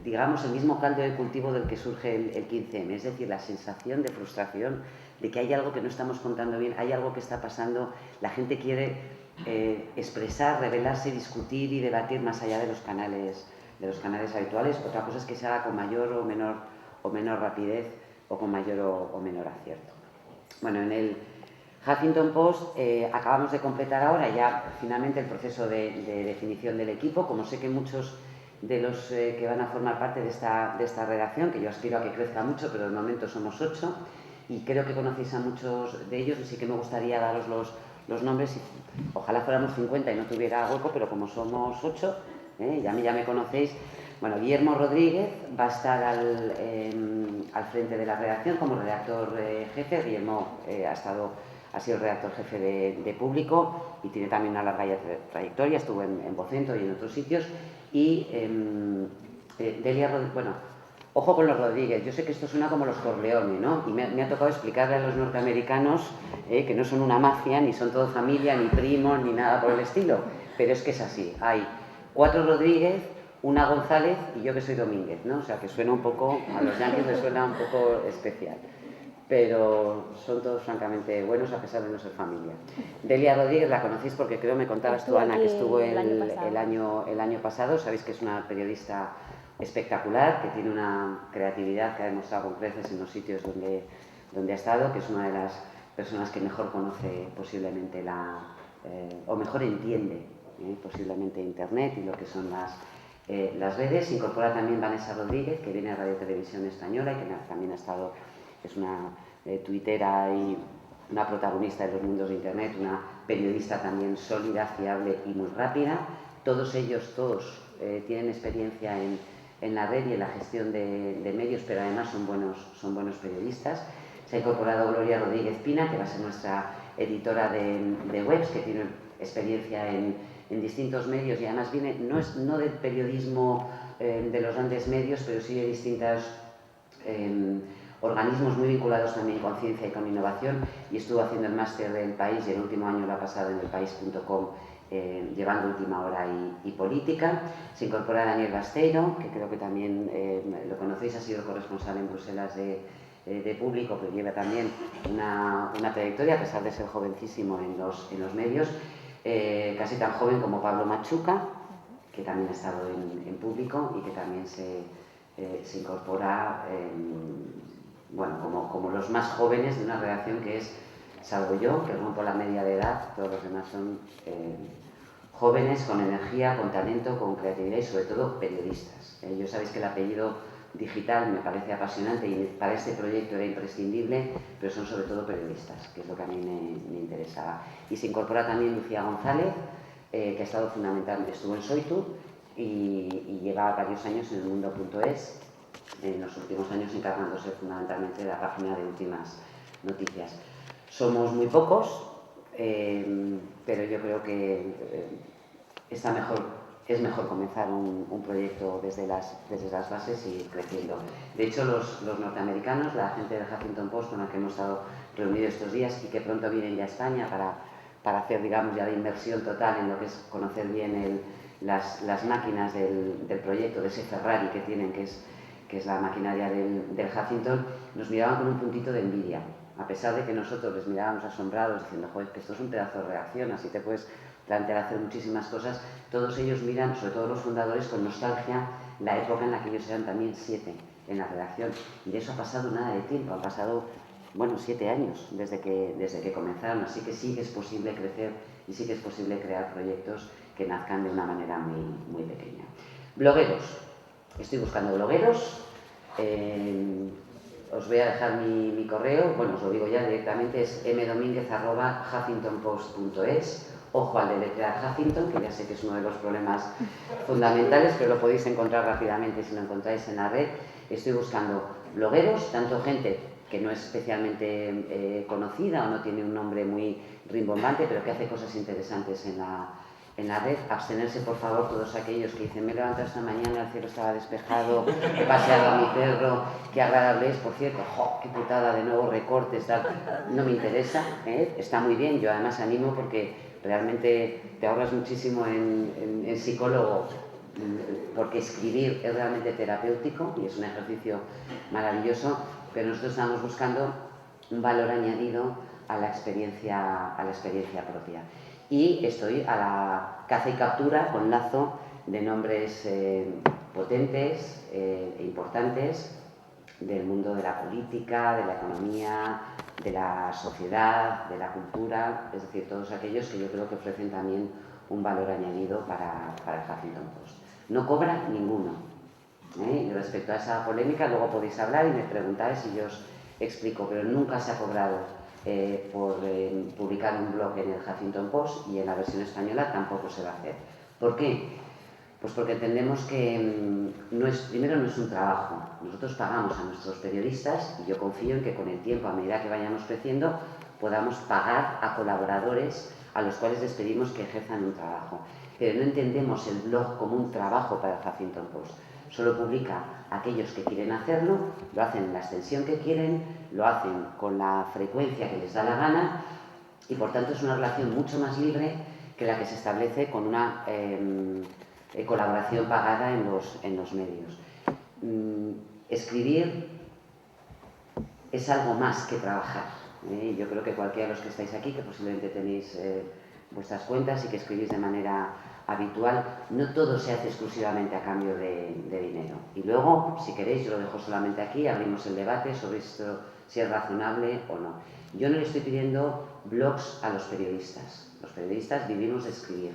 digamos, el mismo caldo de cultivo del que surge el 15M, es decir, la sensación de frustración, de que hay algo que no estamos contando bien, hay algo que está pasando, la gente quiere expresar, revelarse, discutir y debatir más allá de los canales habituales. Otra cosa es que se haga con mayor o menor rapidez o con mayor o menor acierto. Bueno, en el Huffington Post acabamos de completar ahora ya finalmente el proceso de definición del equipo. Como sé que muchos de los que van a formar parte de esta redacción, que yo aspiro a que crezca mucho, pero de momento somos 8, y creo que conocéis a muchos de ellos, y sí que me gustaría daros los nombres, y ojalá fuéramos 50 y no tuviera hueco, pero como somos 8, ya me conocéis. Bueno, Guillermo Rodríguez va a estar al frente de la redacción como redactor jefe. Guillermo ha sido redactor jefe de Público y tiene también una larga trayectoria, estuvo en Vocento y en otros sitios. Y Delia Rodríguez, bueno, ojo con los Rodríguez, yo sé que esto suena como los Corleone, ¿no? Y me ha tocado explicarle a los norteamericanos que no son una mafia, ni son todo familia, ni primos, ni nada por el estilo, pero es que es así. Hay 4 Rodríguez, una González y yo que soy Domínguez, ¿no? O sea, que suena un poco, a los yanquis les suena un poco especial. Pero son todos francamente buenos a pesar de no ser familia. Delia Rodríguez la conocéis porque creo me contabas tú, Ana, que estuvo el año pasado. Sabéis que es una periodista espectacular, que tiene una creatividad que ha demostrado con creces en los sitios donde ha estado, que es una de las personas que mejor conoce posiblemente o mejor entiende posiblemente Internet y lo que son las redes. Se incorpora también Vanessa Rodríguez, que viene de Radio Televisión Española y que también ha estado, es una tuitera y una protagonista de los mundos de Internet, una periodista también sólida, fiable y muy rápida. Todos ellos tienen experiencia en la red y en la gestión de medios, pero además son buenos periodistas. Se ha incorporado Gloria Rodríguez Pina, que va a ser nuestra editora de webs, que tiene experiencia en distintos medios y además viene, no del periodismo de los grandes medios, pero sí de distintos organismos muy vinculados también con ciencia y con innovación, y estuvo haciendo el máster del País y el último año lo ha pasado en elpaís.com llevando Última Hora y política. Se incorpora Daniel Basteiro, que creo que también lo conocéis, ha sido corresponsal en Bruselas de Público, pero lleva también una trayectoria, a pesar de ser jovencísimo en los medios, casi tan joven como Pablo Machuca, que también ha estado en Público y que también se incorpora bueno, como los más jóvenes de una redacción que es, salvo yo, que rompo la media de edad, todos los demás son jóvenes con energía, con talento, con creatividad y sobre todo periodistas. Yo sabéis que el apellido digital me parece apasionante y para este proyecto era imprescindible, pero son sobre todo periodistas, que es lo que a mí me interesaba. Y se incorpora también Lucía González, que ha estado fundamentalmente, estuvo en Soitu y lleva varios años en el mundo.es, en los últimos años encargándose fundamentalmente de la página de Últimas Noticias. Somos muy pocos, pero yo creo que es mejor comenzar un proyecto desde las bases y creciendo. De hecho, los norteamericanos, la gente del Huffington Post con la que hemos estado reunidos estos días y que pronto vienen ya a España para hacer, digamos, ya de inversión total en lo que es conocer bien las máquinas del proyecto, de ese Ferrari que tienen, que es la maquinaria del Huffington, nos miraban con un puntito de envidia. A pesar de que nosotros les mirábamos asombrados diciendo, joder, que esto es un pedazo de reacción, así te puedes plantear hacer muchísimas cosas, todos ellos miran, sobre todo los fundadores, con nostalgia la época en la que ellos eran también 7 en la redacción. Y de eso ha pasado nada de tiempo, han pasado, bueno, 7 años desde que comenzaron, así que sí que es posible crecer y sí que es posible crear proyectos que nazcan de una manera muy, muy pequeña. Blogueros. Estoy buscando blogueros. Os voy a dejar mi correo, bueno, os lo digo ya directamente, es mdominguez@huffingtonpost.es. Ojo al deletrear Huffington, que ya sé que es uno de los problemas fundamentales, pero lo podéis encontrar rápidamente si lo encontráis en la red. Estoy buscando blogueros, tanto gente que no es especialmente conocida o no tiene un nombre muy rimbombante, pero que hace cosas interesantes en la red. Abstenerse, por favor, todos aquellos que dicen, me he levantado esta mañana, el cielo estaba despejado, he paseado a mi perro, qué agradable es, por cierto, ¡jo, qué putada, de nuevo recortes, tal! No me interesa, está muy bien, yo además animo porque realmente te ahorras muchísimo en psicólogo, porque escribir es realmente terapéutico y es un ejercicio maravilloso, pero nosotros estamos buscando un valor añadido a la experiencia propia. Y estoy a la caza y captura con lazo de nombres potentes e importantes del mundo de la política, de la economía, de la sociedad, de la cultura, es decir, todos aquellos que yo creo que ofrecen también un valor añadido para el Huffington Post. No cobra ninguno. Y respecto a esa polémica, luego podéis hablar y me preguntáis y yo os explico, pero nunca se ha cobrado por publicar un blog en el Huffington Post y en la versión española tampoco se va a hacer. ¿Por qué? Pues porque entendemos que primero no es un trabajo. Nosotros pagamos a nuestros periodistas y yo confío en que con el tiempo, a medida que vayamos creciendo, podamos pagar a colaboradores a los cuales les pedimos que ejerzan un trabajo. Pero no entendemos el blog como un trabajo para el Huffington Post. Solo publica aquellos que quieren hacerlo, lo hacen en la extensión que quieren, lo hacen con la frecuencia que les da la gana y por tanto es una relación mucho más libre que la que se establece con una colaboración pagada en los medios. Escribir es algo más que trabajar. Yo creo que cualquiera de los que estáis aquí, que posiblemente tenéis vuestras cuentas y que escribís de manera habitual, no todo se hace exclusivamente a cambio de dinero. Y luego, si queréis, yo lo dejo solamente aquí, abrimos el debate sobre esto, si es razonable o no. Yo no le estoy pidiendo blogs a los periodistas. Los periodistas vivimos de escribir.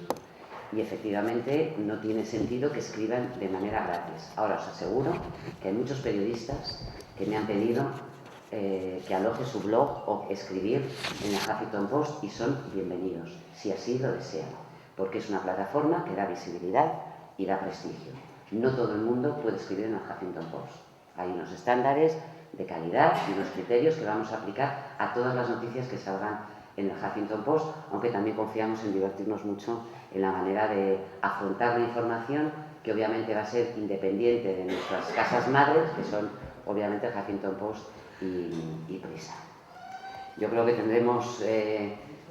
Y efectivamente no tiene sentido que escriban de manera gratis. Ahora os aseguro que hay muchos periodistas que me han pedido que aloje su blog o escribir en el Huffington Post y son bienvenidos, si así lo desean, porque es una plataforma que da visibilidad y da prestigio. no todo el mundo puede escribir en el Huffington Post. Hay unos estándares de calidad y unos criterios que vamos a aplicar a todas las noticias que salgan en el Huffington Post, aunque también confiamos en divertirnos mucho en la manera de afrontar la información, que obviamente va a ser independiente de nuestras casas madres, que son obviamente el Huffington Post y Prisa. Yo creo que tendremos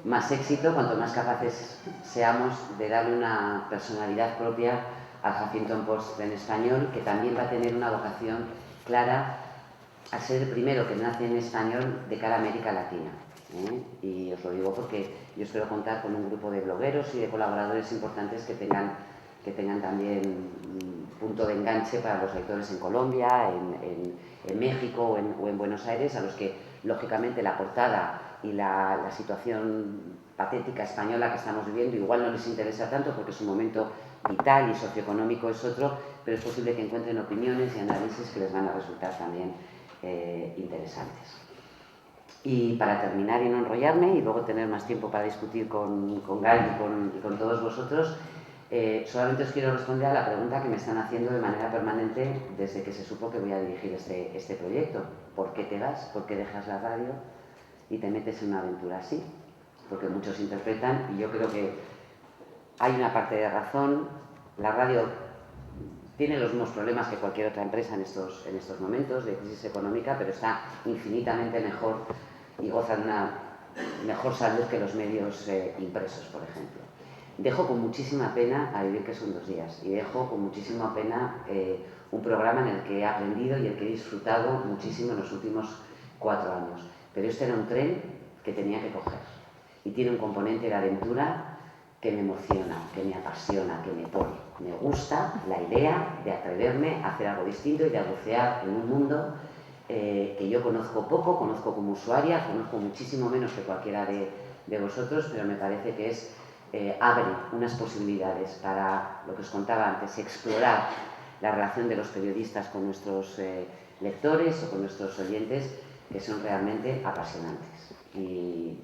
más éxito cuanto más capaces seamos de darle una personalidad propia al Huffington Post en español, que también va a tener una vocación clara a ser el primero que nace en español de cara a América Latina. Y os lo digo porque yo espero contar con un grupo de blogueros y de colaboradores importantes que tengan también punto de enganche para los lectores en Colombia, en México o en Buenos Aires, a los que lógicamente la portada y la situación patética española que estamos viviendo igual no les interesa tanto porque su momento vital y socioeconómico es otro, pero es posible que encuentren opiniones y análisis que les van a resultar también interesantes. Y para terminar y no enrollarme y luego tener más tiempo para discutir con Gal y con todos vosotros, solamente os quiero responder a la pregunta que me están haciendo de manera permanente desde que se supo que voy a dirigir este proyecto. ¿Por qué te vas? ¿Por qué dejas la radio y te metes en una aventura así? Porque muchos interpretan, y yo creo que hay una parte de razón. La radio tiene los mismos problemas que cualquier otra empresa en estos momentos de crisis económica, pero está infinitamente mejor y goza de una mejor salud que los medios impresos, por ejemplo. Dejo con muchísima pena A Vivir que son 2 días y dejo con muchísima pena un programa en el que he aprendido y el que he disfrutado muchísimo en los últimos 4 años. Pero este era un tren que tenía que coger y tiene un componente de aventura que me emociona, que me apasiona, que me pone. Me gusta la idea de atreverme a hacer algo distinto y de bucear en un mundo que yo conozco poco, conozco como usuaria, conozco muchísimo menos que cualquiera de vosotros, pero me parece que abre unas posibilidades para, lo que os contaba antes, explorar la relación de los periodistas con nuestros lectores o con nuestros oyentes, que son realmente apasionantes. Y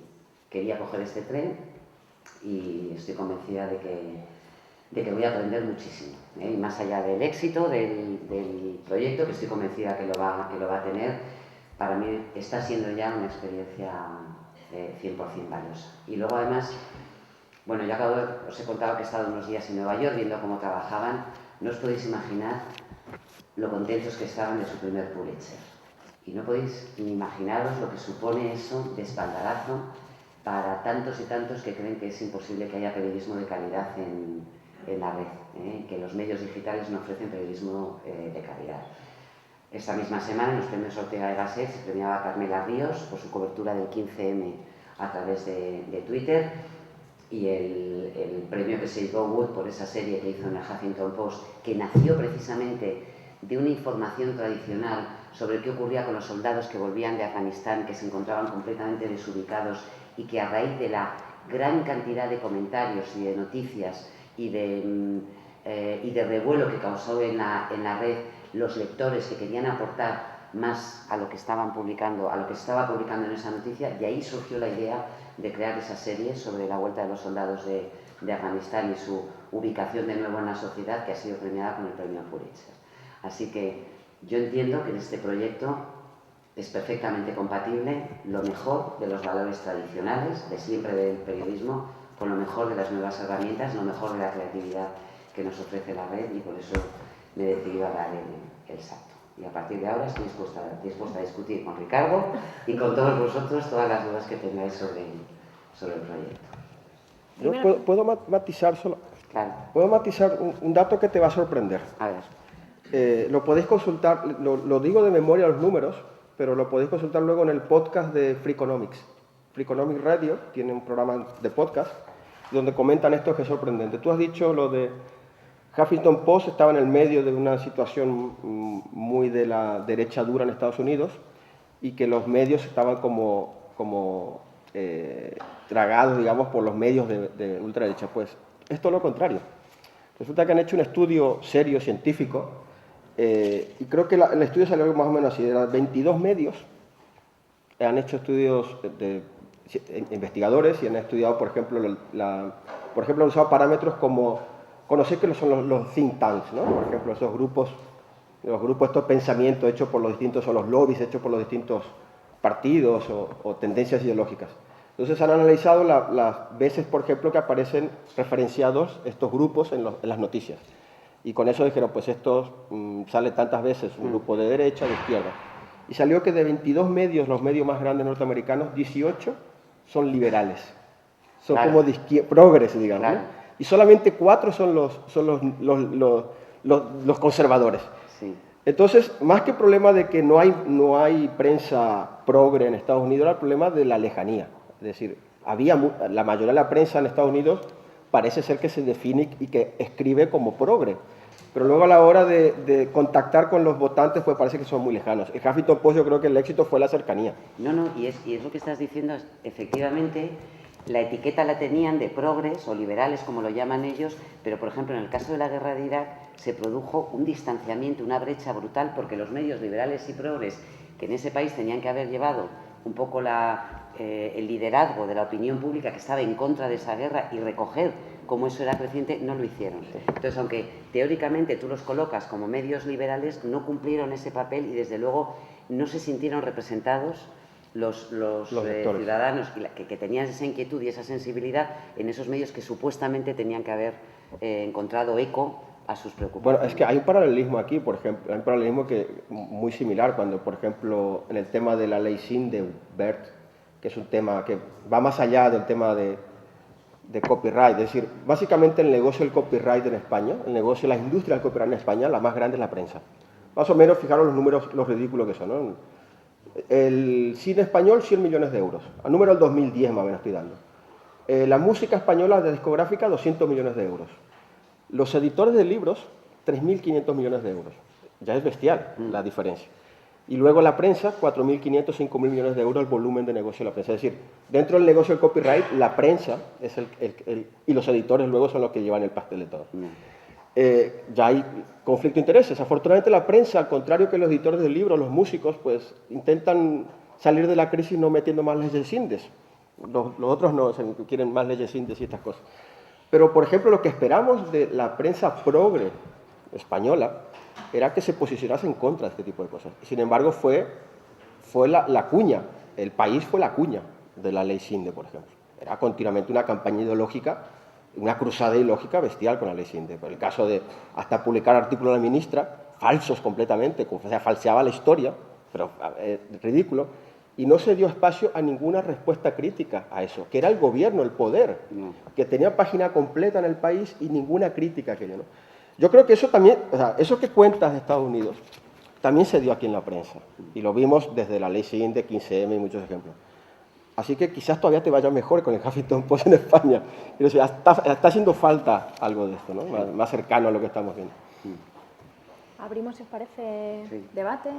quería coger este tren y estoy convencida de que voy a aprender muchísimo. Y más allá del éxito del proyecto, que estoy convencida que lo va a tener, para mí está siendo ya una experiencia 100% valiosa. Y luego además, bueno, ya os he contado que he estado unos días en Nueva York viendo cómo trabajaban. No os podéis imaginar lo contentos que estaban de su primer Pulitzer. Y no podéis ni imaginaros lo que supone eso de espaldarazo para tantos y tantos que creen que es imposible que haya periodismo de calidad en la red, que los medios digitales no ofrecen periodismo de calidad. Esta misma semana, en los premios Ortega y Gasset, se premiaba a Carmela Ríos por su cobertura del 15M a través de Twitter, y el premio que se llevó Wood por esa serie que hizo en el Huffington Post, que nació precisamente de una información tradicional sobre qué ocurría con los soldados que volvían de Afganistán, que se encontraban completamente desubicados y que a raíz de la gran cantidad de comentarios y de noticias y de revuelo que causó en la red los lectores que querían aportar más a lo que estaban publicando, a lo que estaba publicando en esa noticia, y ahí surgió la idea de crear esa serie sobre la vuelta de los soldados de Afganistán y su ubicación de nuevo en la sociedad, que ha sido premiada con el premio Pulitzer. Así que yo entiendo que en este proyecto es perfectamente compatible lo mejor de los valores tradicionales, de siempre del periodismo, con lo mejor de las nuevas herramientas, lo mejor de la creatividad que nos ofrece la red, y por eso me he decidido a dar el salto. Y a partir de ahora estoy dispuesta a discutir con Ricardo y con todos vosotros todas las dudas que tengáis sobre el proyecto. Yo puedo matizar solo. Claro. Puedo matizar un dato que te va a sorprender. A ver. Lo podéis consultar, lo digo de memoria los números, pero lo podéis consultar luego en el podcast de Freakonomics. Freakonomics Radio tiene un programa de podcast donde comentan esto que es sorprendente. Tú has dicho lo de Huffington Post estaba en el medio de una situación muy de la derecha dura en Estados Unidos y que los medios estaban como tragados, digamos, por los medios de ultraderecha. Pues esto es lo contrario. Resulta que han hecho un estudio serio, científico, y creo que el estudio salió más o menos así. De los 22 medios han hecho estudios de investigadores y han estudiado, por ejemplo, han usado parámetros como Conocer que son los think tanks, ¿no? Por ejemplo, esos grupos, estos pensamientos hechos por los distintos, o los lobbies hechos por los distintos partidos o tendencias ideológicas. Entonces han analizado las veces, por ejemplo, que aparecen referenciados estos grupos en las noticias. Y con eso dijeron, pues esto sale tantas veces, un grupo de derecha, de izquierda. Y salió que de 22 medios, los medios más grandes norteamericanos, 18 son liberales. Son como de izquierda, progres, digamos. ¿No? Y solamente 4 son los conservadores. Sí. Entonces, más que problema de que no hay prensa progre en Estados Unidos, era el problema de la lejanía. Es decir, la mayoría de la prensa en Estados Unidos parece ser que se define y que escribe como progre. Pero luego a la hora de contactar con los votantes, pues parece que son muy lejanos. El Huffington Post, yo creo que el éxito fue la cercanía. No, y es lo que estás diciendo, efectivamente, la etiqueta la tenían de progres o liberales, como lo llaman ellos, pero por ejemplo en el caso de la guerra de Irak se produjo un distanciamiento, una brecha brutal, porque los medios liberales y progres que en ese país tenían que haber llevado un poco el liderazgo de la opinión pública que estaba en contra de esa guerra y recoger cómo eso era creciente, no lo hicieron. Entonces, aunque teóricamente tú los colocas como medios liberales, no cumplieron ese papel y desde luego no se sintieron representados los ciudadanos que tenían esa inquietud y esa sensibilidad en esos medios que supuestamente tenían que haber encontrado eco a sus preocupaciones. Bueno, es que hay un paralelismo aquí, por ejemplo, hay un paralelismo muy similar cuando, por ejemplo, en el tema de la ley SIN de Bert, que es un tema que va más allá del tema de copyright, es decir, básicamente el negocio del copyright en España, el negocio de la industria del copyright en España, la más grande es la prensa. Más o menos, fijaros los números, los ridículos que son, ¿no? El cine español, 100 millones de euros, al número del 2010 más o menos estoy dando. La música española de discográfica, 200 millones de euros. Los editores de libros, 3.500 millones de euros. Ya es bestial la diferencia. Y luego la prensa, 4.500, 5.000 millones de euros el volumen de negocio de la prensa. Es decir, dentro del negocio del copyright, la prensa es y los editores luego son los que llevan el pastel de todo. Ya hay conflicto de intereses. Afortunadamente la prensa, al contrario que los editores de libros, los músicos, pues intentan salir de la crisis no metiendo más leyes sindes. Los otros no, quieren más leyes sindes y estas cosas. Pero, por ejemplo, lo que esperamos de la prensa progre española era que se posicionase en contra de este tipo de cosas. Sin embargo, fue la cuña, el país fue la cuña de la ley SINDE, por ejemplo. Era continuamente una campaña ideológica, una cruzada ideológica bestial con la ley SINDE. Por el caso de hasta publicar artículos de la ministra, falsos completamente, o sea, falseaba la historia, pero ridículo, y no se dio espacio a ninguna respuesta crítica a eso, que era el gobierno, el poder, que tenía página completa en el país y ninguna crítica a aquello, ¿no? Yo creo que eso también, o sea, eso que cuentas de Estados Unidos, también se dio aquí en la prensa, y lo vimos desde la ley SINDE, 15M y muchos ejemplos. Así que quizás todavía te vaya mejor con el Huffington Post en España. Pero sí, está haciendo falta algo de esto, ¿no? Más cercano a lo que estamos viendo. Abrimos, si os parece, debate.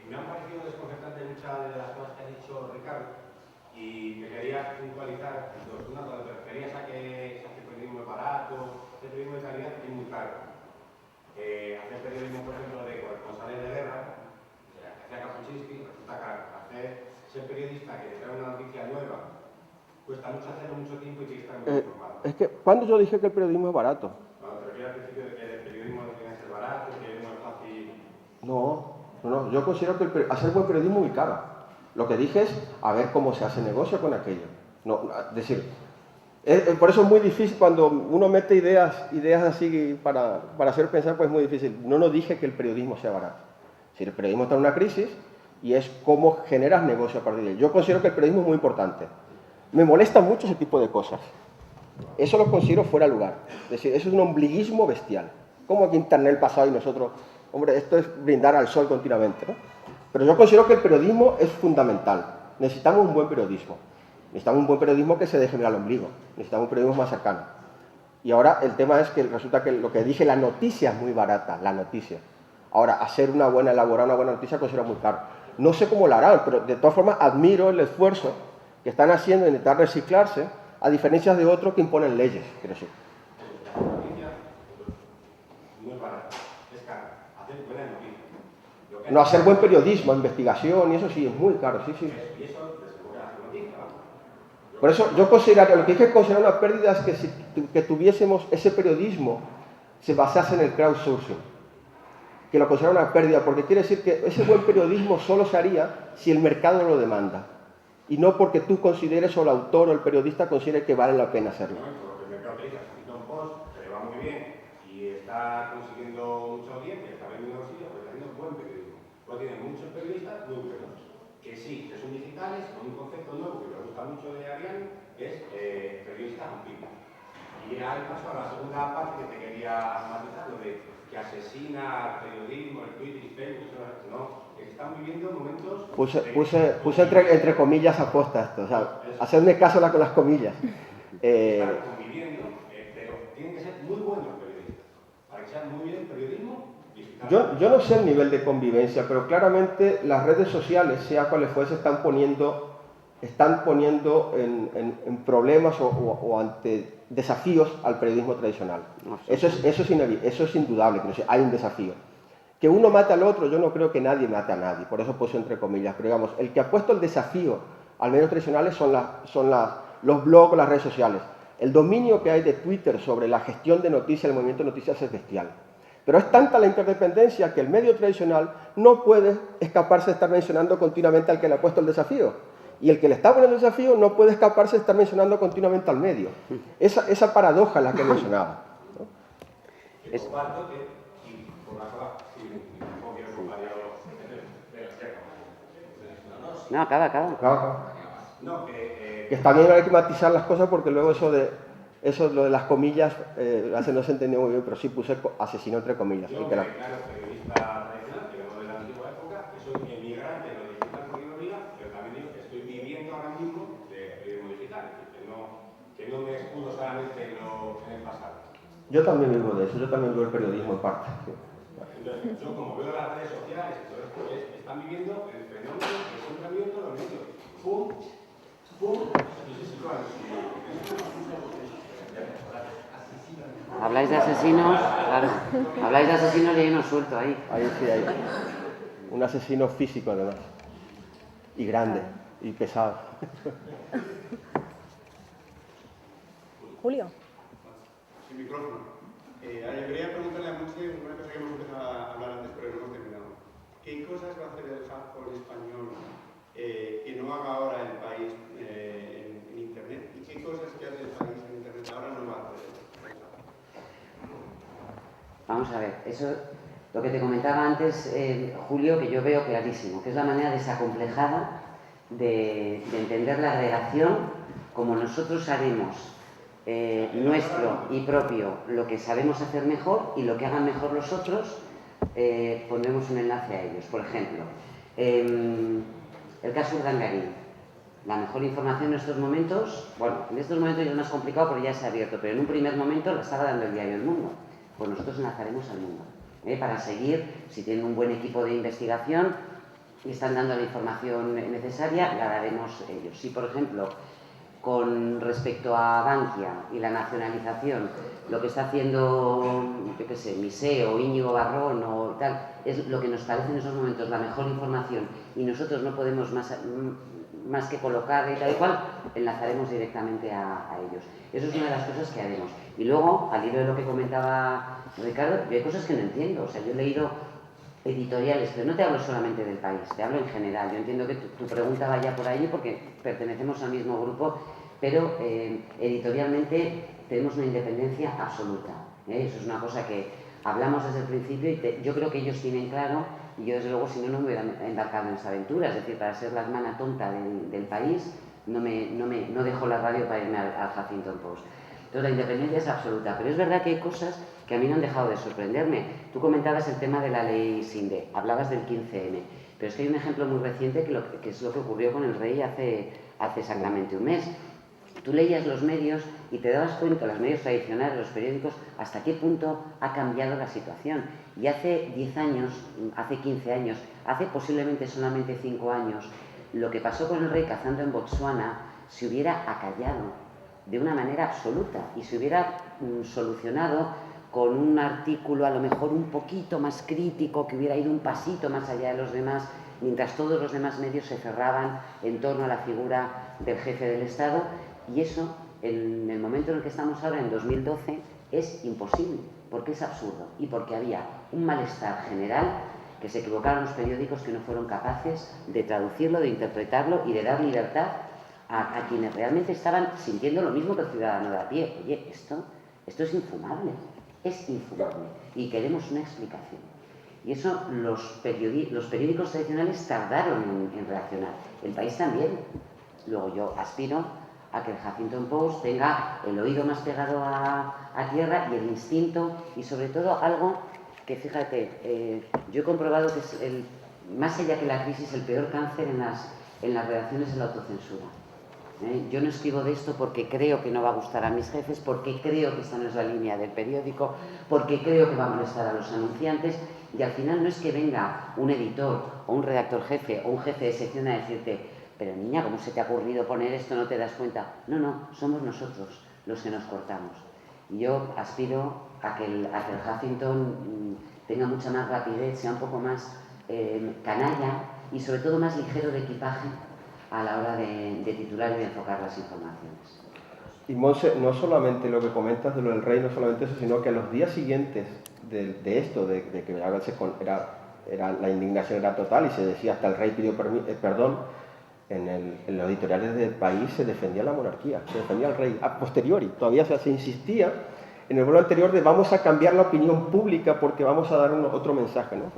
Me han parecido desconcertantes muchas de las cosas que ha dicho Ricardo y me quería puntualizar dos. Una, cuando te referías a que hacer periodismo es barato, hacer periodismo de calidad es muy caro. Hacer periodismo, por ejemplo, de corresponsales de guerra, que hacía Kapuscinski, resulta caro. Ser periodista que te trae una noticia nueva cuesta mucho hacerlo, mucho tiempo y tienes que estar muy informado. Es que, ¿cuándo yo dije que el periodismo es barato? Cuando te refieres al principio de que el periodismo no tiene que ser barato, que no es fácil. No, yo considero que hacer buen periodismo es muy caro. Lo que dije es a ver cómo se hace negocio con aquello. No, es decir, por eso es muy difícil cuando uno mete ideas así para hacer pensar, pues es muy difícil. No dije que el periodismo sea barato. Si el periodismo está en una crisis y es cómo generas negocio a partir de él. Yo considero que el periodismo es muy importante. Me molesta mucho ese tipo de cosas. Eso lo considero fuera de lugar. Es decir, eso es un ombliguismo bestial. Como que Internet pasado y nosotros... Hombre, esto es brindar al sol continuamente, ¿no? Pero yo considero que el periodismo es fundamental. Necesitamos un buen periodismo. Necesitamos un buen periodismo que se deje ver al ombligo. Necesitamos un periodismo más cercano. Y ahora el tema es que resulta que lo que dije, la noticia es muy barata, la noticia. Ahora, elaborar una buena noticia considero muy caro. No sé cómo lo harán, pero de todas formas admiro el esfuerzo que están haciendo en intentar reciclarse, a diferencia de otros que imponen leyes, quiero decir. Muy barata, es cara. Hacer buenas noticias. Lo No hacer buen periodismo, investigación, y eso sí, es muy caro, sí, sí. Y eso desegura la noticia, vamos. Por eso yo consideraría, lo que dije considerar una pérdida es que si que tuviésemos ese periodismo se basase en el crowdsourcing, que lo considero una pérdida, porque quiere decir que ese buen periodismo solo se haría si el mercado lo demanda, y no porque tú consideres o el autor o el periodista considere que vale la pena hacerlo. Porque el mercado te dice, Huffington Post, que le va muy bien y está consiguiendo mucha audiencia, está vendiendo los sitios, pues está haciendo buen periodismo. Pues tiene muchos periodistas muy buenos, que sí, que son digitales, con un concepto nuevo que me gusta mucho de Arián, que es periodistas antiguos. Y ya el paso a la segunda parte que te quería matizar, lo de que asesina el periodismo, el Twitter, Facebook, no, que están viviendo momentos... Puse entre comillas aposta esto, o sea, hacerme caso con las comillas. Están conviviendo, pero tienen que ser muy buenos periodistas, para que sean muy bien periodismo digital. Yo no sé el nivel de convivencia, pero claramente las redes sociales, sea cuales fuese, están poniendo en problemas o ante desafíos al periodismo tradicional. Eso es indudable, que hay un desafío. Que uno mate al otro, yo no creo que nadie mate a nadie, por eso puse entre comillas, pero digamos, el que ha puesto el desafío al medios tradicionales son los blogs, las redes sociales. El dominio que hay de Twitter sobre la gestión de noticias, el movimiento de noticias es bestial. Pero es tanta la interdependencia que el medio tradicional no puede escaparse de estar mencionando continuamente al que le ha puesto el desafío. Y el que le está poniendo el desafío no puede escaparse de estar mencionando continuamente al medio. Esa paradoja es la que mencionaba, ¿no? Comparto que, y por la cosa, no quiero comparar No, acaba. No, que Que está bien, hay que matizar las cosas porque luego eso lo de las comillas no se entendió muy bien, pero sí puse asesino entre comillas. yo, claro, periodista tradicional, que vengo de la antigua época, que soy emigrante en lo digital por ironía, pero también digo que estoy viviendo ahora mismo de periodismo digital, es decir, que no me escudo solamente en el pasado. Yo también vivo de eso, yo también vivo el periodismo en parte. Entonces, yo como veo las redes sociales, entonces, están viviendo el fenómeno que siempre han vivido los medios. ¡Pum! ¡Pum! Habláis de asesinos, claro. Habláis de asesinos y hay uno suelto ahí. Ahí sí hay un asesino físico además, y grande, y pesado. Julio. Sin micrófono. Yo quería preguntarle a Monse una cosa que hemos empezado a hablar antes, pero no hemos terminado. ¿Qué cosas va a hacer el hub español que no haga ahora el país en Internet? ¿Y qué cosas que hace el país en Internet ahora no va a hacer el Vamos a ver, eso, lo que te comentaba antes, Julio, que yo veo clarísimo, que es la manera desacomplejada de entender la redacción como nosotros haremos nuestro y propio lo que sabemos hacer mejor y lo que hagan mejor los otros, pondremos un enlace a ellos. Por ejemplo, el caso Urdangarín. La mejor información en estos momentos, bueno, en estos momentos ya es más complicado porque ya se ha abierto, pero en un primer momento la estaba dando el diario El Mundo. Pues nosotros enlazaremos al Mundo, para seguir, si tienen un buen equipo de investigación y están dando la información necesaria, la daremos ellos. Si, por ejemplo, con respecto a Bankia y la nacionalización, lo que está haciendo, yo qué sé, Misé o Íñigo Barrón o tal, es lo que nos parece en esos momentos la mejor información y nosotros no podemos más que colocar y tal y cual, enlazaremos directamente a ellos. Eso es una de las cosas que haremos. Y luego, al hilo de lo que comentaba Ricardo, yo hay cosas que no entiendo. O sea, yo he leído editoriales, pero no te hablo solamente del país, te hablo en general. Yo entiendo que tu pregunta vaya por ahí porque pertenecemos al mismo grupo, pero editorialmente tenemos una independencia absoluta. Eso es una cosa que hablamos desde el principio y yo creo que ellos tienen claro, y yo desde luego si no, no me hubiera embarcado en esa aventura. Es decir, para ser la hermana tonta del país, no dejo la radio para irme al Huffington Post. Entonces la independencia es absoluta, pero es verdad que hay cosas que a mí no han dejado de sorprenderme. Tú comentabas el tema de la ley Sinde, hablabas del 15M, pero es que hay un ejemplo muy reciente que es lo que ocurrió con el rey hace exactamente un mes. Tú leías los medios y te dabas cuenta, los medios tradicionales, los periódicos, hasta qué punto ha cambiado la situación. Y hace 10 años, hace 15 años, hace posiblemente solamente 5 años, lo que pasó con el rey cazando en Botsuana se hubiera acallado de una manera absoluta y se hubiera solucionado con un artículo a lo mejor un poquito más crítico, que hubiera ido un pasito más allá de los demás, mientras todos los demás medios se cerraban en torno a la figura del jefe del Estado, y eso, en el momento en el que estamos ahora, en 2012, es imposible, porque es absurdo y porque había un malestar general, que se equivocaron los periódicos que no fueron capaces de traducirlo, de interpretarlo y de dar libertad a quienes realmente estaban sintiendo lo mismo que el ciudadano de a pie. Oye, esto es infumable, y queremos una explicación. Y eso los periódicos tradicionales tardaron en reaccionar, el país también. Luego yo aspiro a que el Huffington Post tenga el oído más pegado a tierra y el instinto, y sobre todo algo que, fíjate, yo he comprobado que es, más allá que la crisis, el peor cáncer en las redacciones es la autocensura. Yo no escribo de esto porque creo que no va a gustar a mis jefes, porque creo que esta no es la línea del periódico, porque creo que va a molestar a los anunciantes, y al final no es que venga un editor o un redactor jefe o un jefe de sección a decirte: pero niña, ¿cómo se te ha ocurrido poner esto? ¿No te das cuenta? No, no, somos nosotros los que nos cortamos. Y yo aspiro a que el Huffington tenga mucha más rapidez, sea un poco más canalla y sobre todo más ligero de equipaje a la hora de titular y de enfocar las informaciones. Y Monse, no solamente lo que comentas de lo del rey, no solamente eso, sino que a los días siguientes de esto, de que la indignación era total y se decía hasta el rey pidió perdón, en los editoriales del país se defendía la monarquía, se defendía al rey, a posteriori, todavía se insistía en el vuelo anterior de vamos a cambiar la opinión pública porque vamos a dar otro mensaje, ¿no?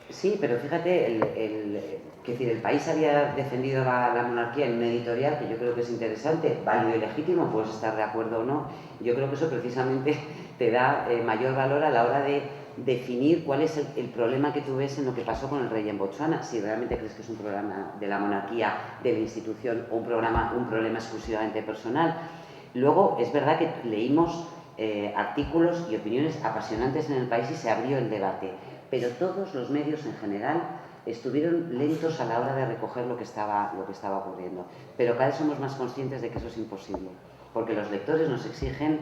Sí, pero fíjate, el país había defendido la monarquía en un editorial que yo creo que es interesante, válido y legítimo, puedes estar de acuerdo o no. Yo creo que eso precisamente te da mayor valor a la hora de definir cuál es el problema que tú ves en lo que pasó con el rey en Botsuana, si realmente crees que es un problema de la monarquía, de la institución, o un problema exclusivamente personal. Luego, es verdad que leímos artículos y opiniones apasionantes en el país y se abrió el debate, pero todos los medios en general estuvieron lentos a la hora de recoger lo que estaba ocurriendo. Pero cada vez somos más conscientes de que eso es imposible, porque los lectores nos exigen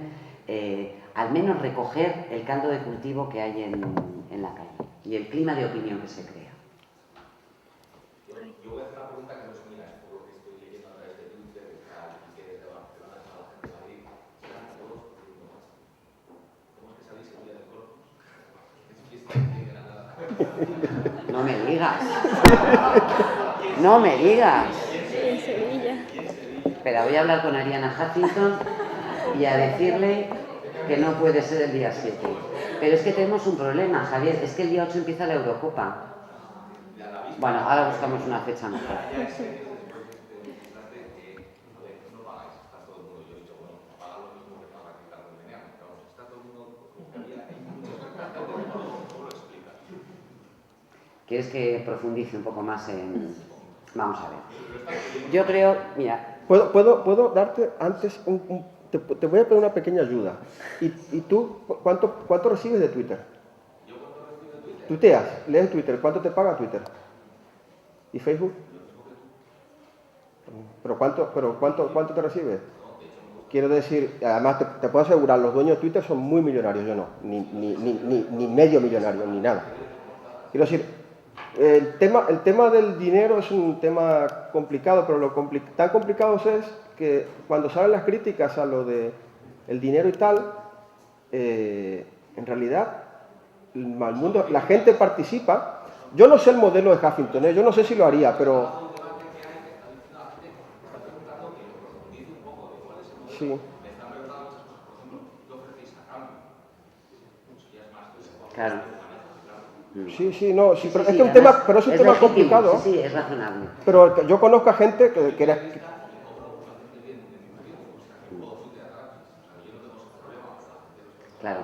al menos recoger el caldo de cultivo que hay en la calle y el clima de opinión que se crea. Yo voy a hacer una pregunta que no es mía, es por lo que estoy leyendo a través de Twitter, y que desde Barcelona a la gente de Madrid serán todos pidiendo más. ¿Cómo es que sabéis el día del Corpus? Es fiesta de Granada. No me digas. No me digas. En Sevilla. Espera, voy a hablar con Ariana Huffington y a decirle que no puede ser el día 7. Pero es que tenemos un problema, Javier, es que el día 8 empieza la Eurocopa. Bueno, ahora buscamos una fecha mejor. ¿Quieres que profundice un poco más en...? Vamos a ver. Yo creo... Mira... ¿Puedo darte antes te voy a pedir una pequeña ayuda. ¿Y tú cuánto recibes de Twitter? ¿Yo cuánto recibo de Twitter? Tuiteas, lees Twitter. ¿Cuánto te paga Twitter? ¿Y Facebook? ¿Pero cuánto te recibe? Quiero decir, además te puedo asegurar, los dueños de Twitter son muy millonarios, yo no, ni medio millonario, ni nada. Quiero decir, el tema del dinero es un tema complicado, pero tan complicado es que cuando salen las críticas a lo de el dinero y tal, en realidad el mundo, la gente participa. Yo no sé el modelo de Huffington, yo no sé si lo haría, pero... Sí. Claro. Sí, no, sí, pero Sí, es que además, pero es un tema legítimo, complicado. Sí, es razonable. Pero yo conozco a gente que era... Claro.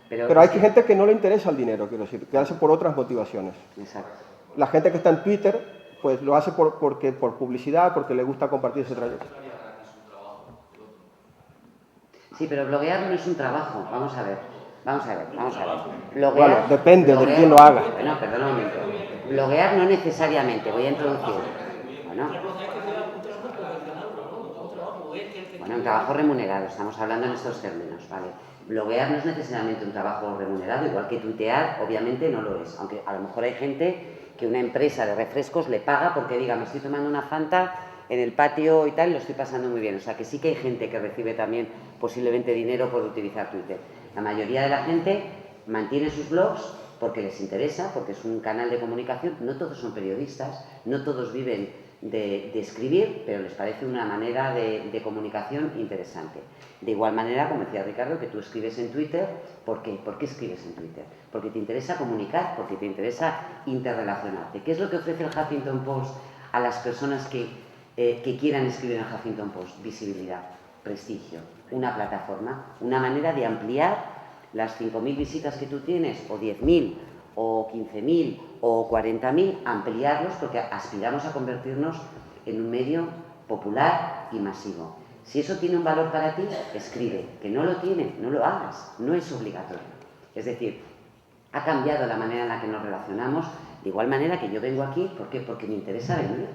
Pero hay gente que no le interesa el dinero, quiero decir, que hace por otras motivaciones. Exacto. La gente que está en Twitter, pues lo hace por publicidad, porque le gusta compartir ese trayecto. Sí, pero bloguear no es un trabajo. Vamos a ver. Bloguear, Bueno, depende de quién lo haga. Bueno, perdón un momento. Bloguear no necesariamente, voy a introducir. Bueno. Bueno, un trabajo remunerado, estamos hablando en estos términos, ¿vale? Bloguear no es necesariamente un trabajo remunerado, igual que tuitear, obviamente no lo es, aunque a lo mejor hay gente que una empresa de refrescos le paga porque diga, me estoy tomando una Fanta en el patio y tal, y lo estoy pasando muy bien. O sea, que sí que hay gente que recibe también posiblemente dinero por utilizar Twitter. La mayoría de la gente mantiene sus blogs porque les interesa, porque es un canal de comunicación. No todos son periodistas, no todos viven de escribir, pero les parece una manera de comunicación interesante. De igual manera, como decía Ricardo, que tú escribes en Twitter. ¿Por qué? ¿Por qué escribes en Twitter? Porque te interesa comunicar, porque te interesa interrelacionarte. ¿Qué es lo que ofrece el Huffington Post a las personas que quieran escribir en el Huffington Post? Visibilidad, prestigio, una plataforma, una manera de ampliar las 5.000 visitas que tú tienes, o 10.000, o 15.000, o 40.000, ampliarlos porque aspiramos a convertirnos en un medio popular y masivo. Si eso tiene un valor para ti, escribe. Que no lo tiene, no lo hagas, no es obligatorio. Es decir, ha cambiado la manera en la que nos relacionamos, de igual manera que yo vengo aquí, ¿por qué? Porque me interesa venir.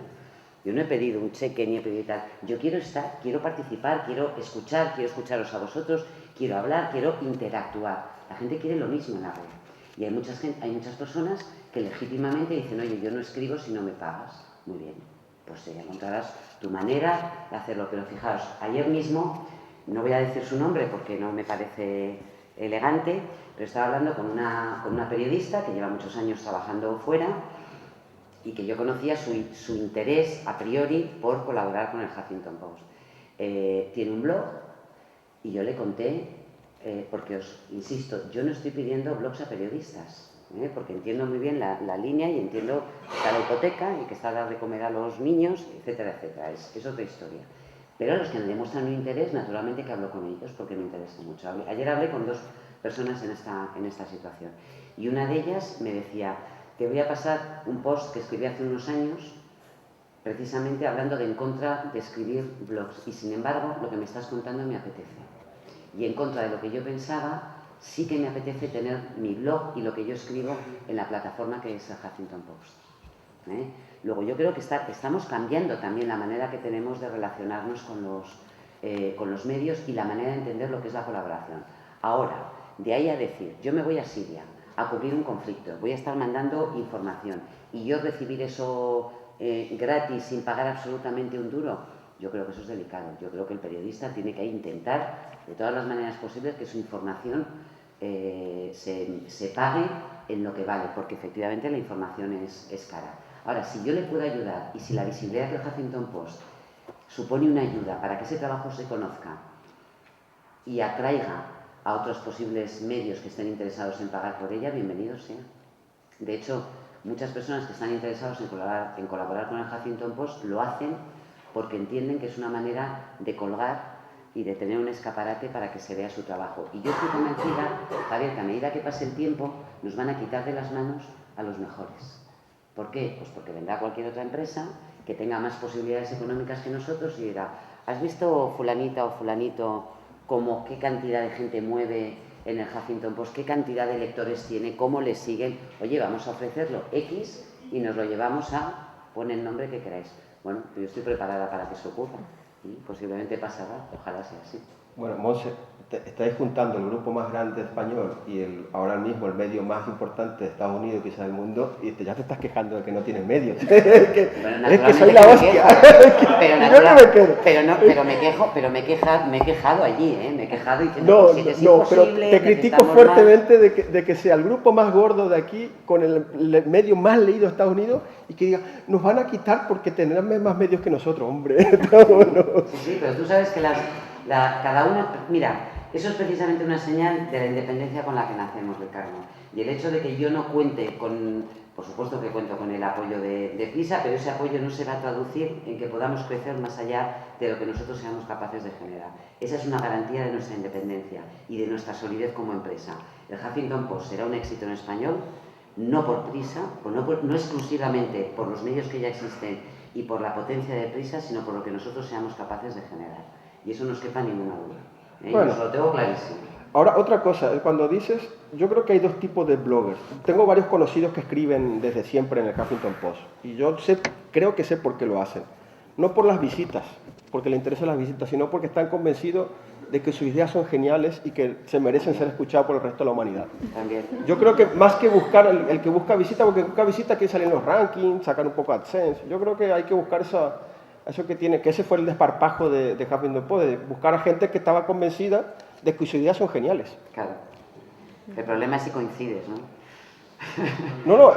Yo no he pedido un cheque ni he pedido tal. Yo quiero estar, quiero participar, quiero escucharos a vosotros, quiero hablar, quiero interactuar. La gente quiere lo mismo en la red. Y hay muchas personas que legítimamente dicen, oye, yo no escribo si no me pagas. Muy bien, pues ya encontrarás tu manera de hacerlo. Pero fijaos, ayer mismo, no voy a decir su nombre porque no me parece elegante, pero estaba hablando con una periodista que lleva muchos años trabajando fuera y que yo conocía su interés a priori por colaborar con el Huffington Post. Tiene un blog y yo le conté, porque os insisto, yo no estoy pidiendo blogs a periodistas, porque entiendo muy bien la línea y entiendo que está la hipoteca y que está dar de comer a los niños, etcétera, etcétera. Es otra historia. Pero a los que me demuestran un interés, naturalmente que hablo con ellos porque me interesa mucho. Ayer hablé con 2 personas en esta situación y una de ellas me decía, te voy a pasar un post que escribí hace unos años precisamente hablando de en contra de escribir blogs y sin embargo lo que me estás contando me apetece. Y en contra de lo que yo pensaba, sí que me apetece tener mi blog y lo que yo escribo en la plataforma que es el Huffington Post. Luego yo creo que estamos cambiando también la manera que tenemos de relacionarnos con los medios y la manera de entender lo que es la colaboración. Ahora, de ahí a decir, yo me voy a Siria a cubrir un conflicto, voy a estar mandando información y yo recibir eso gratis sin pagar absolutamente un duro, yo creo que eso es delicado. Yo creo que el periodista tiene que intentar de todas las maneras posibles que su información se pague en lo que vale, porque efectivamente la información es cara. Ahora, si yo le puedo ayudar y si la visibilidad del Huffington Post supone una ayuda para que ese trabajo se conozca y atraiga a otros posibles medios que estén interesados en pagar por ella, bienvenidos sea. De hecho, muchas personas que están interesados en colaborar con el Huffington Post lo hacen porque entienden que es una manera de colgar y de tener un escaparate para que se vea su trabajo. Y yo estoy convencida, Javier, que a medida que pase el tiempo nos van a quitar de las manos a los mejores. ¿Por qué? Pues porque vendrá cualquier otra empresa que tenga más posibilidades económicas que nosotros y dirá, ¿has visto fulanita o fulanito como qué cantidad de gente mueve en el Huffington Post, qué cantidad de lectores tiene, cómo le siguen? Oye, vamos a ofrecerlo X y nos lo llevamos a, pon el nombre que queráis. Bueno, yo estoy preparada para que eso ocurra y posiblemente pasará, ojalá sea así. Bueno, Monse, estáis juntando el grupo más grande español y ahora mismo el medio más importante de Estados Unidos, quizás del mundo, y ya te estás quejando de que no tienes medios. Es que soy la hostia. Pero me he quejado allí, me he quejado diciendo que es imposible. Pero te critico fuertemente de que sea el grupo más gordo de aquí, con el medio más leído de Estados Unidos, y que diga, nos van a quitar porque tendrán más medios que nosotros, hombre. Sí, pero tú sabes que cada una... Mira, eso es precisamente una señal de la independencia con la que nacemos, Ricardo. Y el hecho de que yo no cuente con... Por supuesto que cuento con el apoyo de PISA, pero ese apoyo no se va a traducir en que podamos crecer más allá de lo que nosotros seamos capaces de generar. Esa es una garantía de nuestra independencia y de nuestra solidez como empresa. El Huffington Post será un éxito en español, no por PRISA, no exclusivamente por los medios que ya existen y por la potencia de PRISA, sino por lo que nosotros seamos capaces de generar. Y eso no os quepa ninguna duda. Bueno, yo lo tengo clarísimo. Ahora, otra cosa, cuando dices, yo creo que hay 2 tipos de bloggers. Tengo varios conocidos que escriben desde siempre en el Huffington Post. Y yo creo que sé por qué lo hacen. No por las visitas, porque le interesan las visitas, sino porque están convencidos de que sus ideas son geniales y que se merecen ser escuchados por el resto de la humanidad. También. Yo creo que más que buscar el que busca visita, porque busca visita quiere salir en los rankings, sacar un poco AdSense. Yo creo que hay que buscar eso que tiene, que ese fue el desparpajo de Huffington Post, de buscar a gente que estaba convencida de que sus ideas son geniales. Claro. El problema es si coincides, ¿no? No,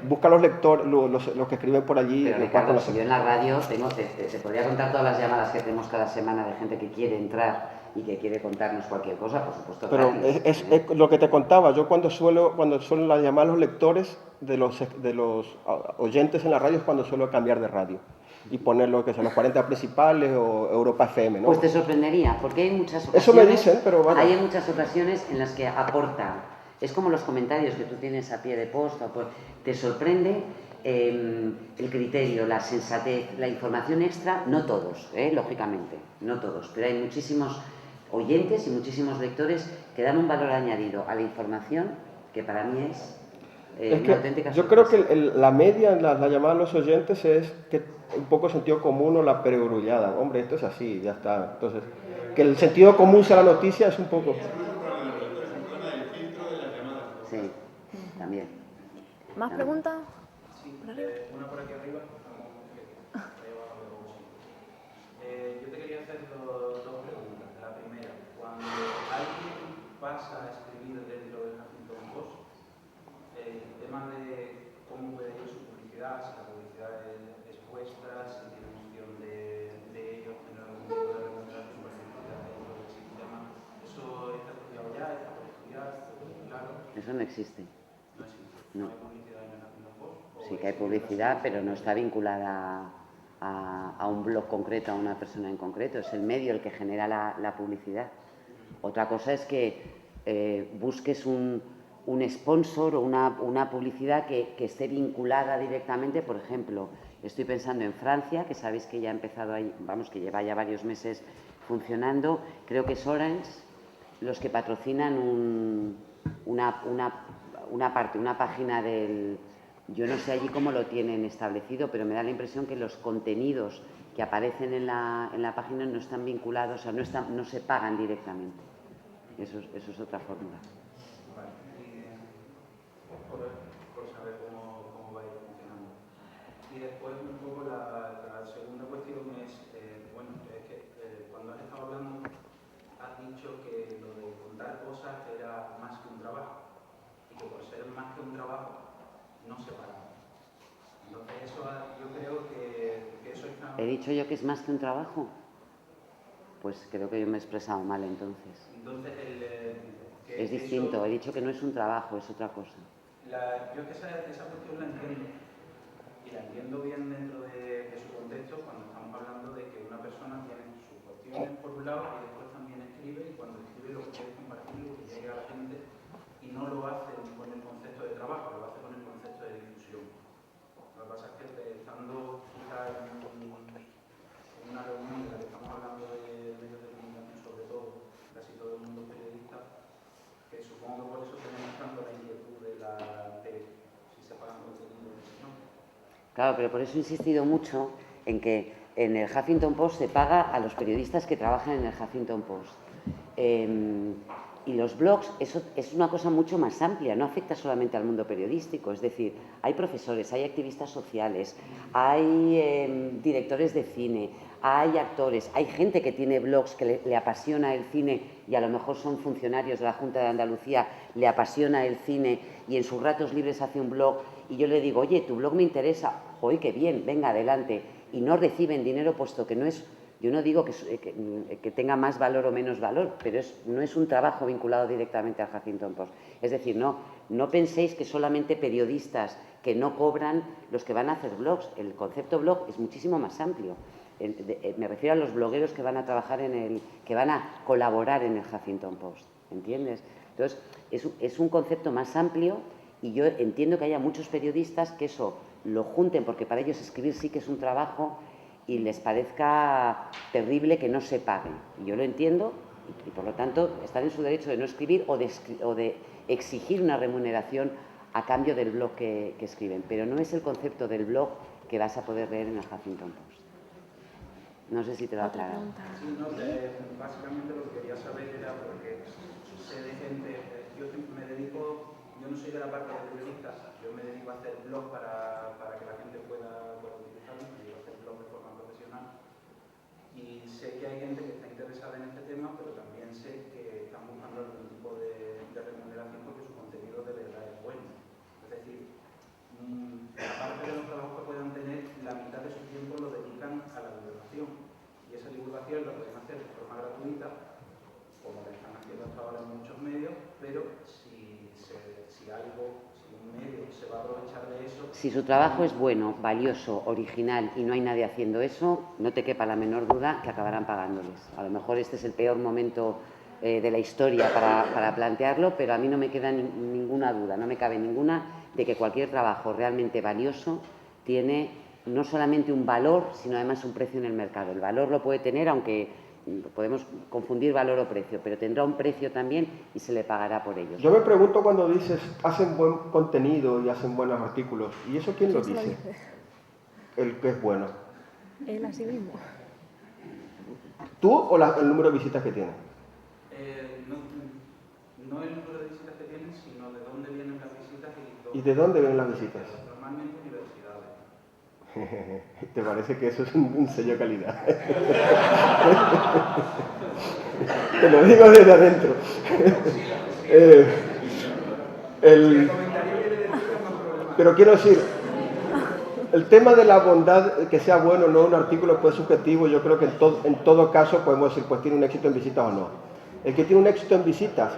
busca a los lectores, los que escriben por allí. Pero Ricardo, si yo en la radio te podría contar todas las llamadas que tenemos cada semana de gente que quiere entrar y que quiere contarnos cualquier cosa, por supuesto. Pero gratis. es lo que te contaba, yo cuando suelo llamar a los lectores de los oyentes en la radio es cuando suelo cambiar de radio y poner lo que son los 40 principales o Europa FM, ¿no? Pues te sorprendería, porque hay muchas ocasiones... Eso me dicen, pero bueno. Hay muchas ocasiones en las que aporta. Es como los comentarios que tú tienes a pie de post. Te sorprende el criterio, la sensatez, la información extra. No todos, lógicamente, no todos, pero hay muchísimos oyentes y muchísimos lectores que dan un valor añadido a la información que para mí es una auténtica sorpresa. Yo creo que la media en la llamada a los oyentes es que un poco sentido común o la perogrullada. Hombre, esto es así, ya está. Entonces, que el sentido común sea la noticia es un poco... Sí, también. ¿Más preguntas? Sí, una por aquí arriba. Yo te quería hacer dos preguntas. La primera, cuando alguien pasa a escribir dentro del Huffington Post, el tema de cómo puede ir su publicidad, si la publicidad es vuestra, si tiene opción de ellos tener algún tipo de remuneración por publicidad dentro del sistema, ¿eso está estudiado ya? ¿Está por estudiar? Claro. Eso no existe. No existe. No. ¿Hay publicidad en el Huffington Post? Sí que hay publicidad, pero no está vinculada a un blog concreto, a una persona en concreto. Es el medio el que genera la publicidad. Otra cosa es que busques un sponsor o una publicidad que esté vinculada directamente. Por ejemplo, estoy pensando en Francia, que sabéis que ya ha empezado ahí, vamos, que lleva ya varios meses funcionando. Creo que es Orange los que patrocinan una página del... Yo no sé allí cómo lo tienen establecido, pero me da la impresión que los contenidos que aparecen en la página no están vinculados, o sea, no se pagan directamente. Eso es otra fórmula. Vale. Por saber cómo va a ir funcionando. Y después un poco la segunda cuestión es, bueno, es que cuando has estado hablando has dicho que lo de contar cosas era más que un trabajo y que por ser más que un trabajo no se paga. Entonces eso yo creo que eso está... ¿He dicho yo que es más que un trabajo? Pues creo que yo me he expresado mal entonces. Entonces Es distinto, he dicho que no es un trabajo, es otra cosa. Yo es que esa cuestión la entiendo. Y la entiendo bien dentro de su contexto cuando estamos hablando de que una persona tiene sus cuestiones por un lado y después también escribe, y cuando escribe lo que quiere compartirlo, que llegue a la gente, y no lo hace con el concepto de trabajo, lo hace con el concepto de difusión. Lo que pasa es que estando quizá en una reunión en la que estamos hablando de medios de comunicación, sobre todo, casi todo el mundo periodista, que supongo que por eso tenemos tanto la inquietud de si se pagan contenidos o si no. Claro, pero por eso he insistido mucho en que en el Huffington Post se paga a los periodistas que trabajan en el Huffington Post. Y los blogs, eso es una cosa mucho más amplia, no afecta solamente al mundo periodístico. Es decir, hay profesores, hay activistas sociales, hay directores de cine, hay actores, hay gente que tiene blogs que le apasiona el cine y a lo mejor son funcionarios de la Junta de Andalucía, le apasiona el cine y en sus ratos libres hace un blog y yo le digo, oye, tu blog me interesa, ¡joder, qué bien, venga, adelante! Y no reciben dinero puesto que no es... Yo no digo que tenga más valor o menos valor, pero no es un trabajo vinculado directamente al Huffington Post. Es decir, no penséis que solamente periodistas que no cobran los que van a hacer blogs. El concepto blog es muchísimo más amplio. Me refiero a los blogueros que van a trabajar que van a colaborar en el Huffington Post, ¿entiendes? Entonces, es un concepto más amplio y yo entiendo que haya muchos periodistas que eso lo junten, porque para ellos escribir sí que es un trabajo y les parezca terrible que no se pague. Y yo lo entiendo y por lo tanto están en su derecho de no escribir o de exigir una remuneración a cambio del blog que escriben. Pero no es el concepto del blog que vas a poder leer en el Huffington Post. No sé si te lo ha Otra aclarado. pregunta. Sí, no, básicamente lo que quería saber era porque sé de gente, yo no soy de la parte de periodistas, yo me dedico a hacer blogs para que la gente pueda utilizarlo, me dedico a hacer blogs de forma profesional y sé que hay gente que está interesada en este tema, pero también sé que están buscando algún tipo de remuneración porque su contenido de verdad es bueno. Es decir, aparte de los trabajos que puedan tener, la mitad de su tiempo lo dedican a la divulgación. Y esa divulgación la pueden hacer de forma gratuita, como la están haciendo hasta ahora en muchos medios, pero si un medio se va a aprovechar de eso... Si su trabajo es bueno, valioso, original y no hay nadie haciendo eso, no te quepa la menor duda que acabarán pagándoles. A lo mejor este es el peor momento de la historia para plantearlo, pero a mí no me queda ninguna duda, no me cabe ninguna de que cualquier trabajo realmente valioso tiene no solamente un valor, sino además un precio en el mercado. El valor lo puede tener, aunque podemos confundir valor o precio, pero tendrá un precio también y se le pagará por ello. Yo me pregunto cuando dices, hacen buen contenido y hacen buenos artículos, ¿y eso quién lo ¿Quién se lo dice? dice? El que es bueno. Él a sí mismo. ¿Tú o el número de visitas que tiene? No el número de visitas que tienen, sino de dónde vienen las visitas ¿Y de dónde vienen las visitas? Normalmente universidades. ¿Te parece que eso es un sello de calidad? Te lo digo desde adentro. Pero quiero decir, el tema de la bondad, que sea bueno o no, un artículo pues subjetivo, yo creo que en todo caso podemos decir, pues tiene un éxito en visitas o no. El que tiene un éxito en visitas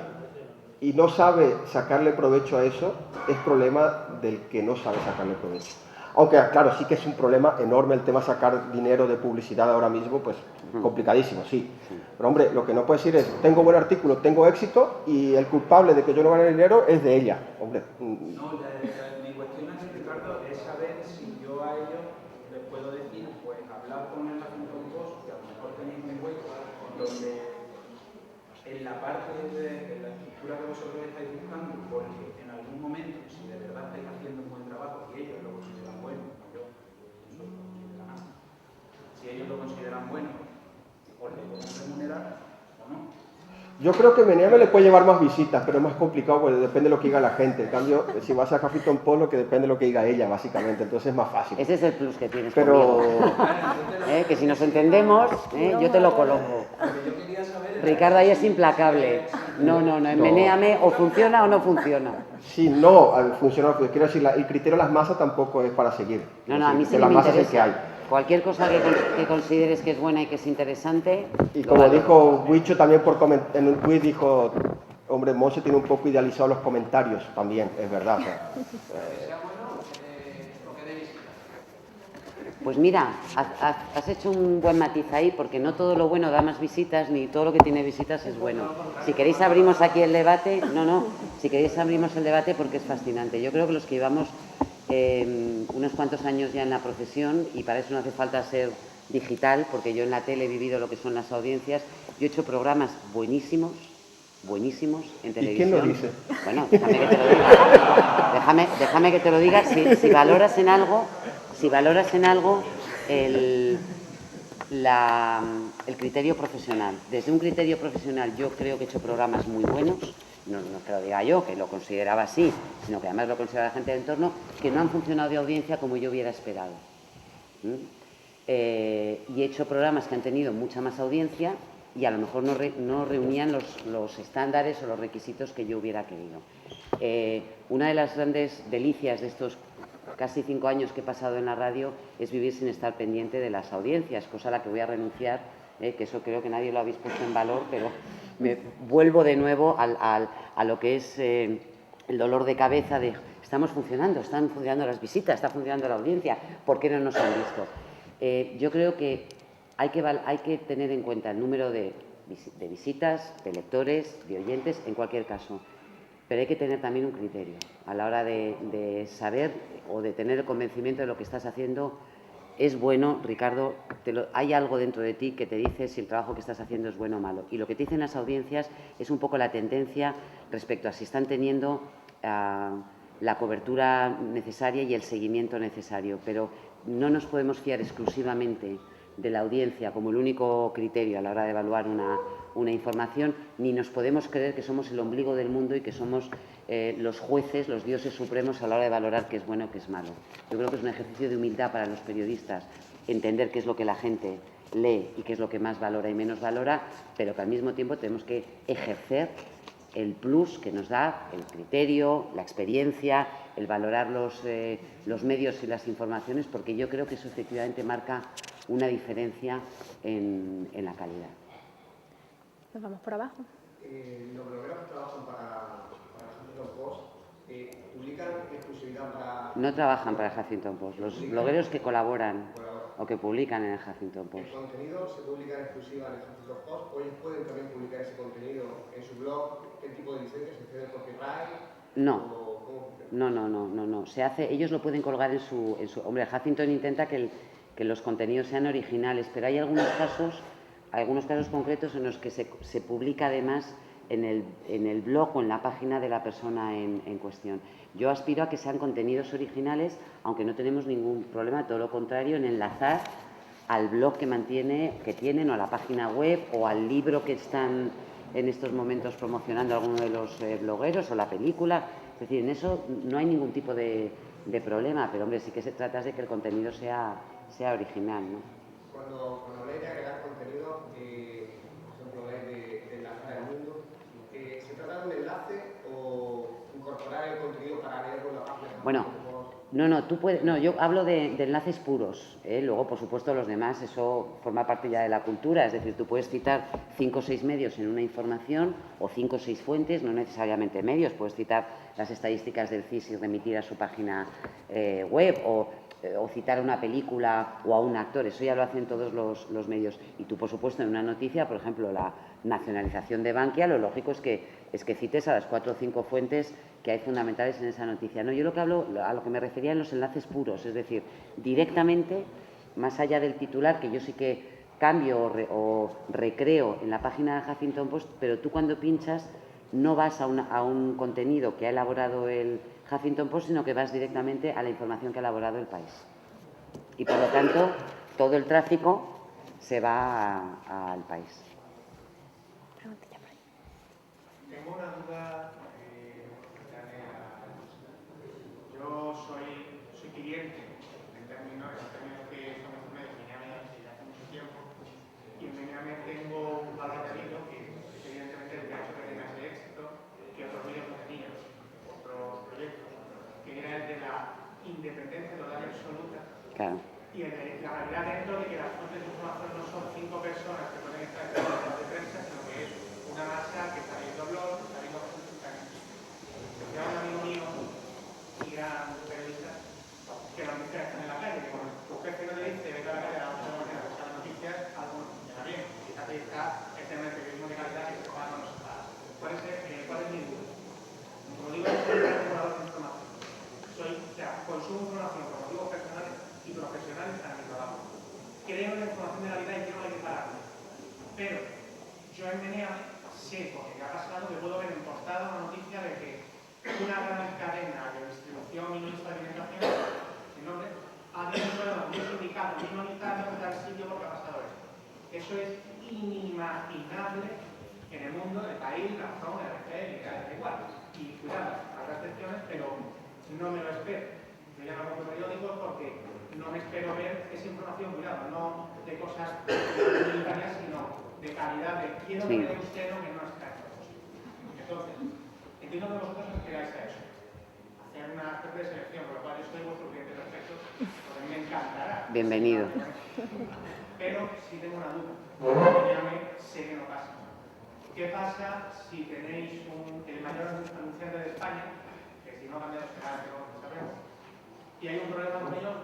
y no sabe sacarle provecho a eso, es problema del que no sabe sacarle provecho. Aunque, claro, sí que es un problema enorme el tema de sacar dinero de publicidad ahora mismo, pues complicadísimo, sí. Pero, hombre, lo que no puedo decir es, tengo buen artículo, tengo éxito, y el culpable de que yo no gane dinero es de ella. Hombre. No, mi cuestión aquí, Ricardo, es saber si yo a ellos les puedo decir, pues, hablar con el Huffington Post, que a lo mejor tenéis un hueco, donde en la parte de la estructura que vosotros estáis buscando, porque en algún momento, si de verdad estáis haciendo un buen trabajo y ellos lo consideran bueno, yo no considero nada, si ellos lo consideran bueno, os le pueden remunerar o no. Yo creo que Meneame le puede llevar más visitas, pero es más complicado porque depende de lo que diga la gente. En cambio, si vas a Huffington Post, lo que depende de lo que diga ella, básicamente. Entonces es más fácil. Ese es el plus que tienes Pero... conmigo. Que si nos entendemos, yo te lo coloco. Ricardo ahí es implacable. No, en Menéame o funciona o no funciona. Sí, no, funciona. Quiero decir, el criterio de las masas tampoco es para seguir. No, a mí sí que me las masas interesa. es que hay. Cualquier cosa que consideres que es buena y que es interesante. Y como dijo Huicho también en un tuit, dijo, hombre, Monse tiene un poco idealizado los comentarios también, es verdad. O sea, Pues mira, has hecho un buen matiz ahí, porque no todo lo bueno da más visitas, ni todo lo que tiene visitas es bueno. Si queréis abrimos aquí el debate, si queréis abrimos el debate porque es fascinante. Yo creo que los que llevamos unos cuantos años ya en la profesión, y para eso no hace falta ser digital, porque yo en la tele he vivido lo que son las audiencias, yo he hecho programas buenísimos en televisión. ¿Y quién lo dice? Bueno, déjame que te lo diga. Déjame que te lo diga. Si valoras en algo el criterio profesional. Desde un criterio profesional yo creo que he hecho programas muy buenos, no que lo diga yo, que lo consideraba así, sino que además lo considera la gente del entorno, que no han funcionado de audiencia como yo hubiera esperado. Y he hecho programas que han tenido mucha más audiencia y a lo mejor no reunían los estándares o los requisitos que yo hubiera querido. Una de las grandes delicias de estos casi 5 años que he pasado en la radio es vivir sin estar pendiente de las audiencias, cosa a la que voy a renunciar, que eso creo que nadie lo habéis puesto en valor, pero me vuelvo de nuevo a lo que es el dolor de cabeza de están funcionando las visitas, está funcionando la audiencia, ¿por qué no nos han visto? Yo creo que hay que tener en cuenta el número de visitas, de lectores, de oyentes, en cualquier caso. Pero hay que tener también un criterio a la hora de saber o de tener el convencimiento de lo que estás haciendo es bueno. Ricardo, hay algo dentro de ti que te dice si el trabajo que estás haciendo es bueno o malo. Y lo que te dicen las audiencias es un poco la tendencia respecto a si están teniendo la cobertura necesaria y el seguimiento necesario. Pero no nos podemos fiar exclusivamente de la audiencia como el único criterio a la hora de evaluar una información, ni nos podemos creer que somos el ombligo del mundo y que somos los jueces, los dioses supremos a la hora de valorar qué es bueno y qué es malo. Yo creo que es un ejercicio de humildad para los periodistas entender qué es lo que la gente lee y qué es lo que más valora y menos valora, pero que al mismo tiempo tenemos que ejercer el plus que nos da el criterio, la experiencia, el valorar los medios y las informaciones, porque yo creo que eso efectivamente marca una diferencia en la calidad. Nos vamos por abajo. Los blogueros que trabajan para Huffington Post publican exclusividad para... No trabajan para el Huffington Post, los blogueros que colaboran o que publican en el Huffington Post. ¿El contenido se publica en exclusiva en el Huffington Post o ellos pueden también publicar ese contenido en su blog? ¿Qué tipo de licencias se cede copyright? No. No. Ellos lo pueden colgar en su... Hombre, el Huffington intenta que los contenidos sean originales, pero hay algunos casos concretos en los que se publica además en el blog o en la página de la persona en cuestión. Yo aspiro a que sean contenidos originales, aunque no tenemos ningún problema, todo lo contrario, en enlazar al blog que tienen o a la página web o al libro que están en estos momentos promocionando alguno de los blogueros o la película. Es decir, en eso no hay ningún tipo de problema, pero hombre, sí que se trata de que el contenido sea original, ¿no? Cuando habláis de agregar contenido, por ejemplo, habláis de enlazar el mundo, ¿se trata de un enlace o incorporar el contenido para leerlo en la página? Bueno, yo hablo de enlaces puros, luego por supuesto los demás, eso forma parte ya de la cultura, es decir, tú puedes citar 5 o 6 medios en una información o 5 o 6 fuentes, no necesariamente medios, puedes citar las estadísticas del CSIS y remitir a su página web o citar a una película o a un actor, eso ya lo hacen todos los medios. Y tú, por supuesto, en una noticia, por ejemplo, la nacionalización de Bankia, lo lógico es que cites a las 4 o 5 fuentes que hay fundamentales en esa noticia. No, yo lo que hablo, a lo que me refería en los enlaces puros, es decir, directamente, más allá del titular, que yo sí que cambio o recreo en la página de Huffington Post, pero tú cuando pinchas no vas a un contenido que ha elaborado el Huffington Post, sino que vas directamente a la información que ha elaborado el País. Y por lo tanto, todo el tráfico se va al País. Tengo una duda. Yo soy cliente en términos que somos medios desde hace mucho tiempo, y en Meneame tengo un valor añadido que es evidentemente el que ha hecho que tenga ese éxito que otros medios no tenían, otros proyectos, que era el de la independencia total y absoluta. Claro. Y la realidad dentro de que las fuentes de información no son 5 personas que pueden estar en la de prensa, sino que es una masa que está viendo blogs, está viendo cosas que están hechas. Yo un amigo mío y gran periodista que las noticias están en la calle, que cuando tu jefe no le dice vete a la calle a las 8 de la mañana a buscar las noticias, algo no funciona bien. Fíjate, está el tema del periodismo de calidad que se paga con los estados. ¿Cuál es mi duda? Como digo, yo soy un acumulador de información. Consumo información por motivos personales y profesionales para mi trabajo. Creo en la información de la vida y quiero equipararme. Pero yo en Meneame sé, porque me ha pasado, que puedo ver en portada una noticia de que una gran cadena de distribución minorista de alimentación, sin nombre, ha denunciado un sindicato minoritario de tal sitio porque ha pasado esto. Eso es inimaginable en el mundo, en el país, la zona, el FL, da igual. Y cuidado, habrá excepciones, pero no me lo espero. Yo ya no compro periódicos porque no me espero ver esa información, cuidado, no de cosas militares, sino de calidad, de quiero que vea usted lo que no está en todo. Entonces, entiendo que vosotros os queráis a eso, hacer una especie de selección, por lo cual yo soy vuestro cliente perfecto, porque a mí me encantará. Bienvenido. Pero sí tengo una duda, sé que no pasa. ¿Qué pasa si tenéis el mayor anunciante de España, que si no cambia los canales que no sabemos, y hay un problema con ellos,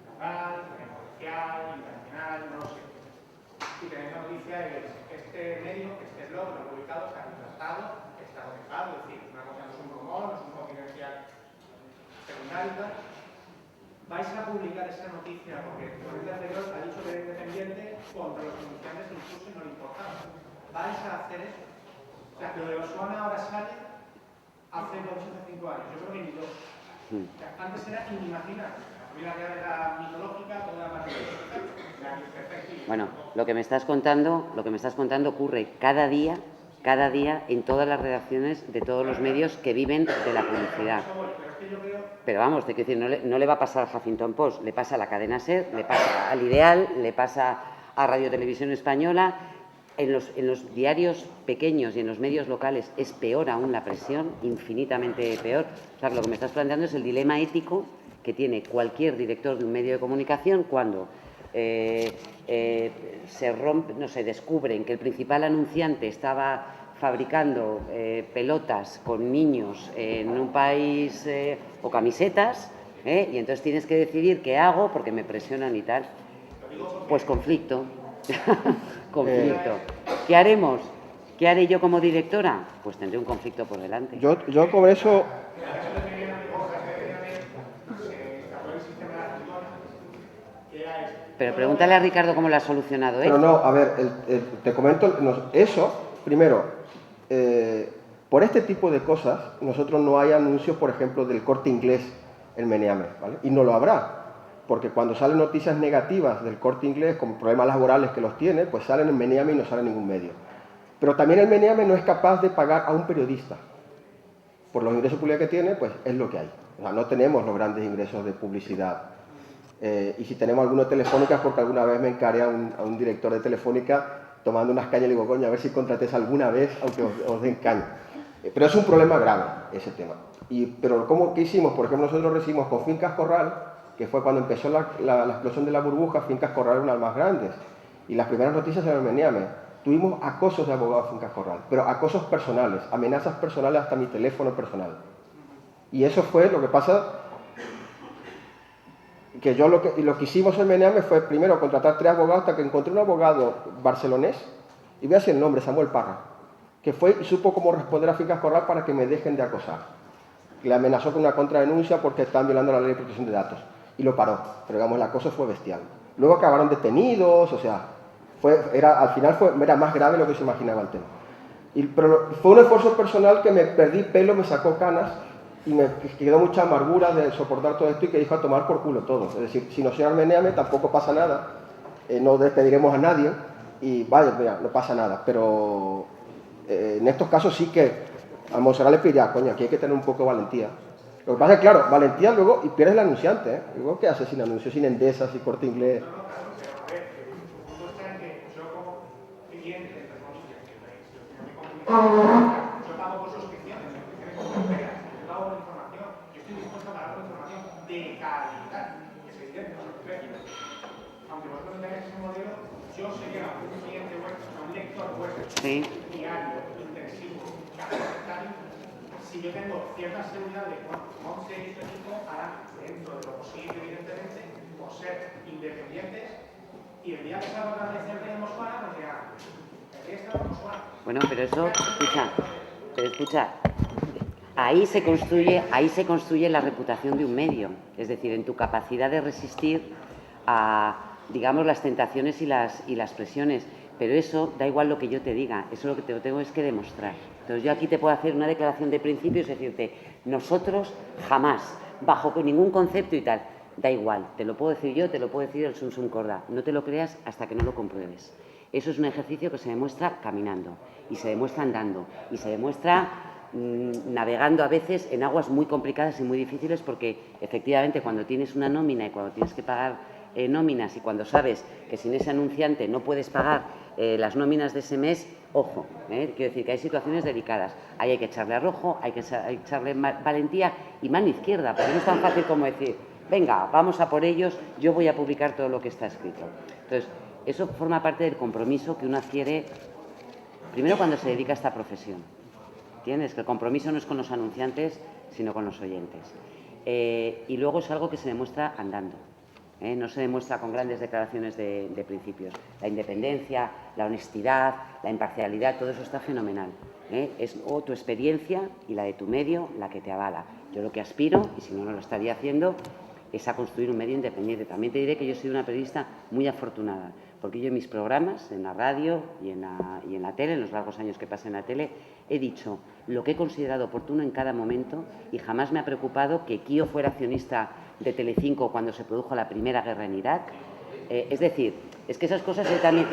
local, comercial, internacional, no lo sé? Y tenéis la noticia de que este medio, este blog, lo publicado, está contrastado, está conectado, es decir, una cosa no es un rumor, no es un confidencial secundario. Vais a publicar esa noticia porque el ponente anterior ha dicho que era independiente contra los denunciantes, incluso no le importaba. ¿Vais a hacer eso? O sea, que lo de Osona ahora sale hace 5 años, yo creo que ni 2. O sea, antes era inimaginable. Muy allá de la mitológica, toda la parte Bueno, lo que me estás contando ocurre cada día en todas las redacciones de todos los medios que viven de la publicidad. Pero vamos, te quiero decir, no le va a pasar al Huffington Post, le pasa a la cadena SER, le pasa al Ideal, le pasa a Radio Televisión Española. En los diarios pequeños y en los medios locales es peor aún la presión, infinitamente peor. O sea, lo que me estás planteando es el dilema ético que tiene cualquier director de un medio de comunicación cuando se descubren que el principal anunciante estaba fabricando pelotas con niños en un país o camisetas, y entonces tienes que decidir qué hago porque me presionan y tal. Pues conflicto. Conflicto. ¿Qué haremos? ¿Qué haré yo como directora? Pues tendré un conflicto por delante. Yo con eso... Pero pregúntale a Ricardo cómo lo ha solucionado él. Pero no, a ver, te comento, eso, primero, por este tipo de cosas, nosotros no hay anuncios, por ejemplo, del Corte Inglés, el Meneame, ¿vale? Y no lo habrá, porque cuando salen noticias negativas del Corte Inglés, con problemas laborales que los tiene, pues salen en Meneame y no sale en ningún medio. Pero también el Meneame no es capaz de pagar a un periodista. Por los ingresos públicos que tiene, pues es lo que hay. O sea, no tenemos los grandes ingresos de publicidad. Y si tenemos algunas telefónicas, porque alguna vez me encaré a un director de Telefónica tomando unas cañas y le digo, coño, a ver si contrates alguna vez, aunque os den caña. Pero es un problema grave ese tema. Pero ¿qué hicimos? Por ejemplo, nosotros recibimos con Fincas Corral, que fue cuando empezó la explosión de la burbuja. Fincas Corral era una de las más grandes. Y las primeras noticias eran en Meneame. Tuvimos acosos de abogados de Fincas Corral, pero acosos personales, amenazas personales hasta mi teléfono personal. Y eso fue lo que pasa... que yo lo que hicimos en Meneame fue primero contratar 3 abogados hasta que encontré un abogado barcelonés, y voy a decir el nombre, Samuel Parra, que fue y supo cómo responder a Fincas Corral para que me dejen de acosar. Le amenazó con una contradenuncia porque estaban violando la ley de protección de datos, y lo paró, pero digamos, el acoso fue bestial. Luego acabaron detenidos, o sea, al final era más grave de lo que se imaginaba el tema. Pero fue un esfuerzo personal que me perdí pelo, me sacó canas, y me quedó mucha amargura de soportar todo esto y que dijo a tomar por culo todo. Es decir, si no se Meneame tampoco pasa nada, no despediremos a nadie y vaya, mira, no pasa nada. Pero en estos casos sí que a Montserrat le pediría, coño, aquí hay que tener un poco de valentía. Lo que pasa es que, claro, valentía luego y pierdes el anunciante, ¿eh? Luego, ¿qué haces sin anuncios, sin Endesa, sin Corte Inglés? Yo pago por suscripciones, yo pago por información, yo estoy dispuesto a pagar por información de calidad, que se dice, aunque vosotros no tengáis ese modelo, yo sería un cliente vuestro, un lector vuestro, diario, intensivo, necesario, si yo tengo cierta seguridad de cómo se y su equipo harán dentro de lo posible, evidentemente, por ser independientes, y el día que salga otra vez el de Moscona, nos dirán, bueno, pero eso, escucha, ahí se construye la reputación de un medio, es decir, en tu capacidad de resistir a, digamos, las tentaciones y las presiones, pero eso da igual lo que yo te diga, eso lo que te tengo es que demostrar. Entonces yo aquí te puedo hacer una declaración de principios, es decirte, nosotros jamás, bajo ningún concepto y tal, da igual, te lo puedo decir yo, te lo puedo decir el Sun Corda, no te lo creas hasta que no lo compruebes. Eso es un ejercicio que se demuestra caminando, y se demuestra andando, y se demuestra navegando a veces en aguas muy complicadas y muy difíciles, porque efectivamente cuando tienes una nómina y cuando tienes que pagar nóminas y cuando sabes que sin ese anunciante no puedes pagar las nóminas de ese mes, ojo, quiero decir que hay situaciones delicadas. Ahí hay que echarle arrojo, hay que echarle valentía y mano izquierda, porque no es tan fácil como decir, venga, vamos a por ellos, yo voy a publicar todo lo que está escrito. Entonces, eso forma parte del compromiso que uno adquiere, primero cuando se dedica a esta profesión. ¿Entiendes? Que el compromiso no es con los anunciantes, sino con los oyentes. Y luego es algo que se demuestra andando. No se demuestra con grandes declaraciones de principios. La independencia, la honestidad, la imparcialidad, todo eso está fenomenal. Es tu experiencia y la de tu medio la que te avala. Yo lo que aspiro, y si no, no lo estaría haciendo, es a construir un medio independiente. También te diré que yo soy una periodista muy afortunada, porque yo en mis programas, en la radio y en la tele, en los largos años que pasé en la tele, he dicho lo que he considerado oportuno en cada momento y jamás me ha preocupado que Kio fuera accionista de Telecinco cuando se produjo la primera guerra en Irak. Es decir, es que esas cosas yo también...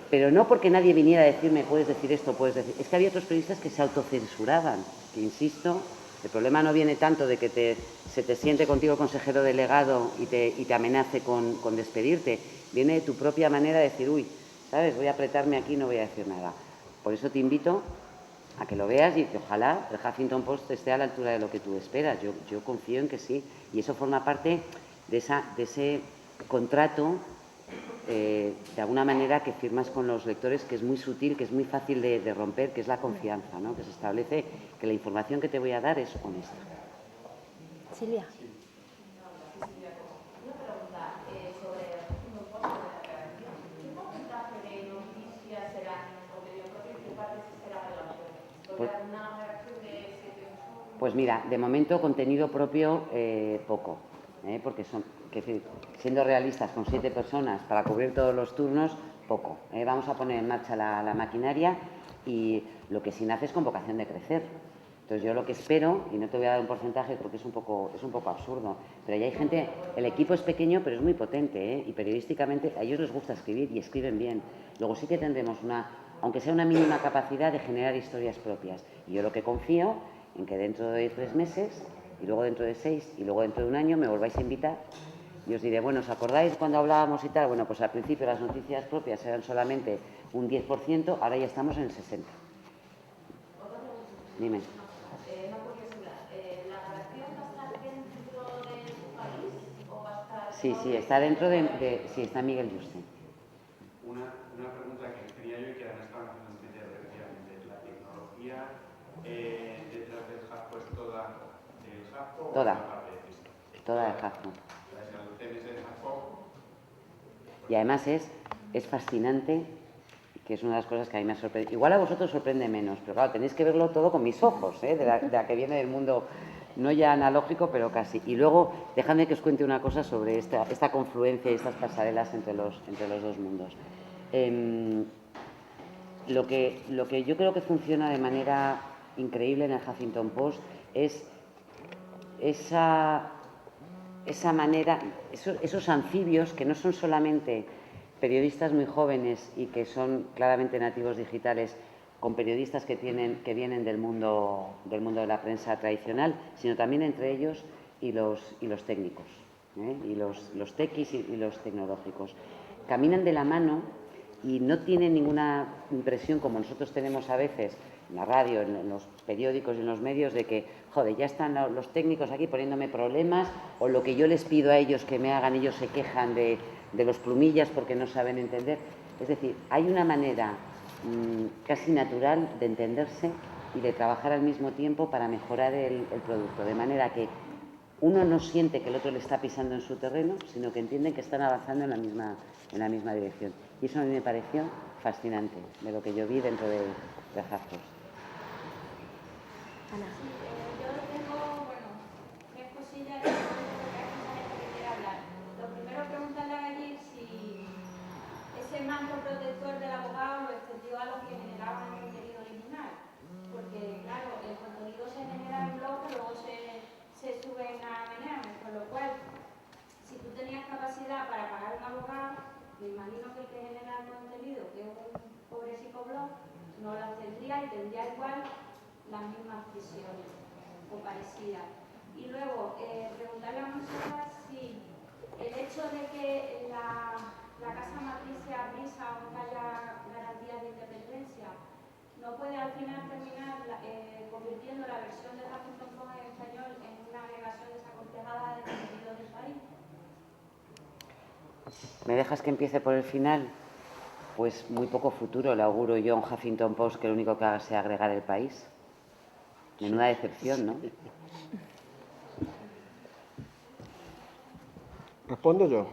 Pero no porque nadie viniera a decirme, puedes decir esto, puedes decir... Es que había otros periodistas que se autocensuraban, que insisto, el problema no viene tanto de que se te siente contigo el consejero delegado y te amenace con despedirte, viene de tu propia manera de decir, uy, ¿sabes? Voy a apretarme aquí y no voy a decir nada. Por eso te invito a que lo veas y que ojalá el Huffington Post esté a la altura de lo que tú esperas. Yo confío en que sí. Y eso forma parte de ese contrato, de alguna manera, que firmas con los lectores, que es muy sutil, que es muy fácil de romper, que es la confianza, ¿no? Que se establece que la información que te voy a dar es honesta. Silvia. Pues mira, de momento contenido propio poco, porque siendo realistas, con 7 personas para cubrir todos los turnos, poco. Vamos a poner en marcha la maquinaria y lo que sí nace es con vocación de crecer. Entonces yo lo que espero, y no te voy a dar un porcentaje porque es un poco absurdo, pero ya hay gente, el equipo es pequeño pero es muy potente, y periodísticamente a ellos les gusta escribir y escriben bien. Luego sí que tendremos aunque sea una mínima capacidad de generar historias propias. Y yo lo que confío en que dentro de 3 meses, y luego dentro de 6, y luego dentro de un año me volváis a invitar y os diré, bueno, ¿os acordáis cuando hablábamos y tal? Bueno, pues al principio las noticias propias eran solamente un 10%, ahora ya estamos en el 60%. Dime. Una curiosidad, ¿la redacción va a estar dentro de tu país o va a estar...? Sí, está dentro sí, está Miguel Yuste. Una pregunta que tenía yo y que ahora estaban haciendo en Twitter, efectivamente, ¿la tecnología detrás del HubSpot es toda del HubSpot o Toda. una parte de esto? Toda del HubSpot. Las traducciones del HubSpot. Y además es fascinante, que es una de las cosas que a mí me ha sorprendido. Igual a vosotros sorprende menos, pero claro, tenéis que verlo todo con mis ojos, de la que viene del mundo, no ya analógico, pero casi. Y luego, dejadme que os cuente una cosa sobre esta confluencia y estas pasarelas entre los dos mundos. Lo que yo creo que funciona de manera increíble en el Huffington Post es esa manera, esos anfibios que no son solamente periodistas muy jóvenes y que son claramente nativos digitales, con periodistas que vienen del mundo de la prensa tradicional, sino también entre ellos y los técnicos, y los tequis y los tecnológicos. Caminan de la mano y no tienen ninguna impresión, como nosotros tenemos a veces en la radio, en los periódicos y en los medios, de que, joder, ya están los técnicos aquí poniéndome problemas, o lo que yo les pido a ellos que me hagan, ellos se quejan de los plumillas porque no saben entender. Es decir, hay una manera casi natural de entenderse y de trabajar al mismo tiempo para mejorar el producto, de manera que uno no siente que el otro le está pisando en su terreno, sino que entienden que están avanzando en la misma dirección. Y eso a mí me pareció fascinante, de lo que yo vi dentro de HubSpot. Ana. Yo tengo, tres cosillas que que quiera hablar. Lo primero, preguntarle a Gallir si ese manto protector del abogado lo extendió a los que generaban el contenido original. Porque, claro, el contenido se genera en blog, luego se sube en la Meneame, con lo cual, si tú tenías capacidad para pagar un abogado, me imagino que el que genera el contenido, que es un pobre psicoblog, no las tendría y tendría igual las mismas prisiones o parecidas. Y luego, preguntarle a Montserrat si el hecho de que la casa matriz sea Prisa, aunque haya garantías de independencia, no puede al final terminar convirtiendo la versión de Huffington Post en español en una agregación desacomplejada de contenido del país. ¿Me dejas que empiece por el final? Pues muy poco futuro le auguro yo a un Huffington Post que lo único que haga sea agregar el país. Menuda decepción, ¿no? Respondo yo.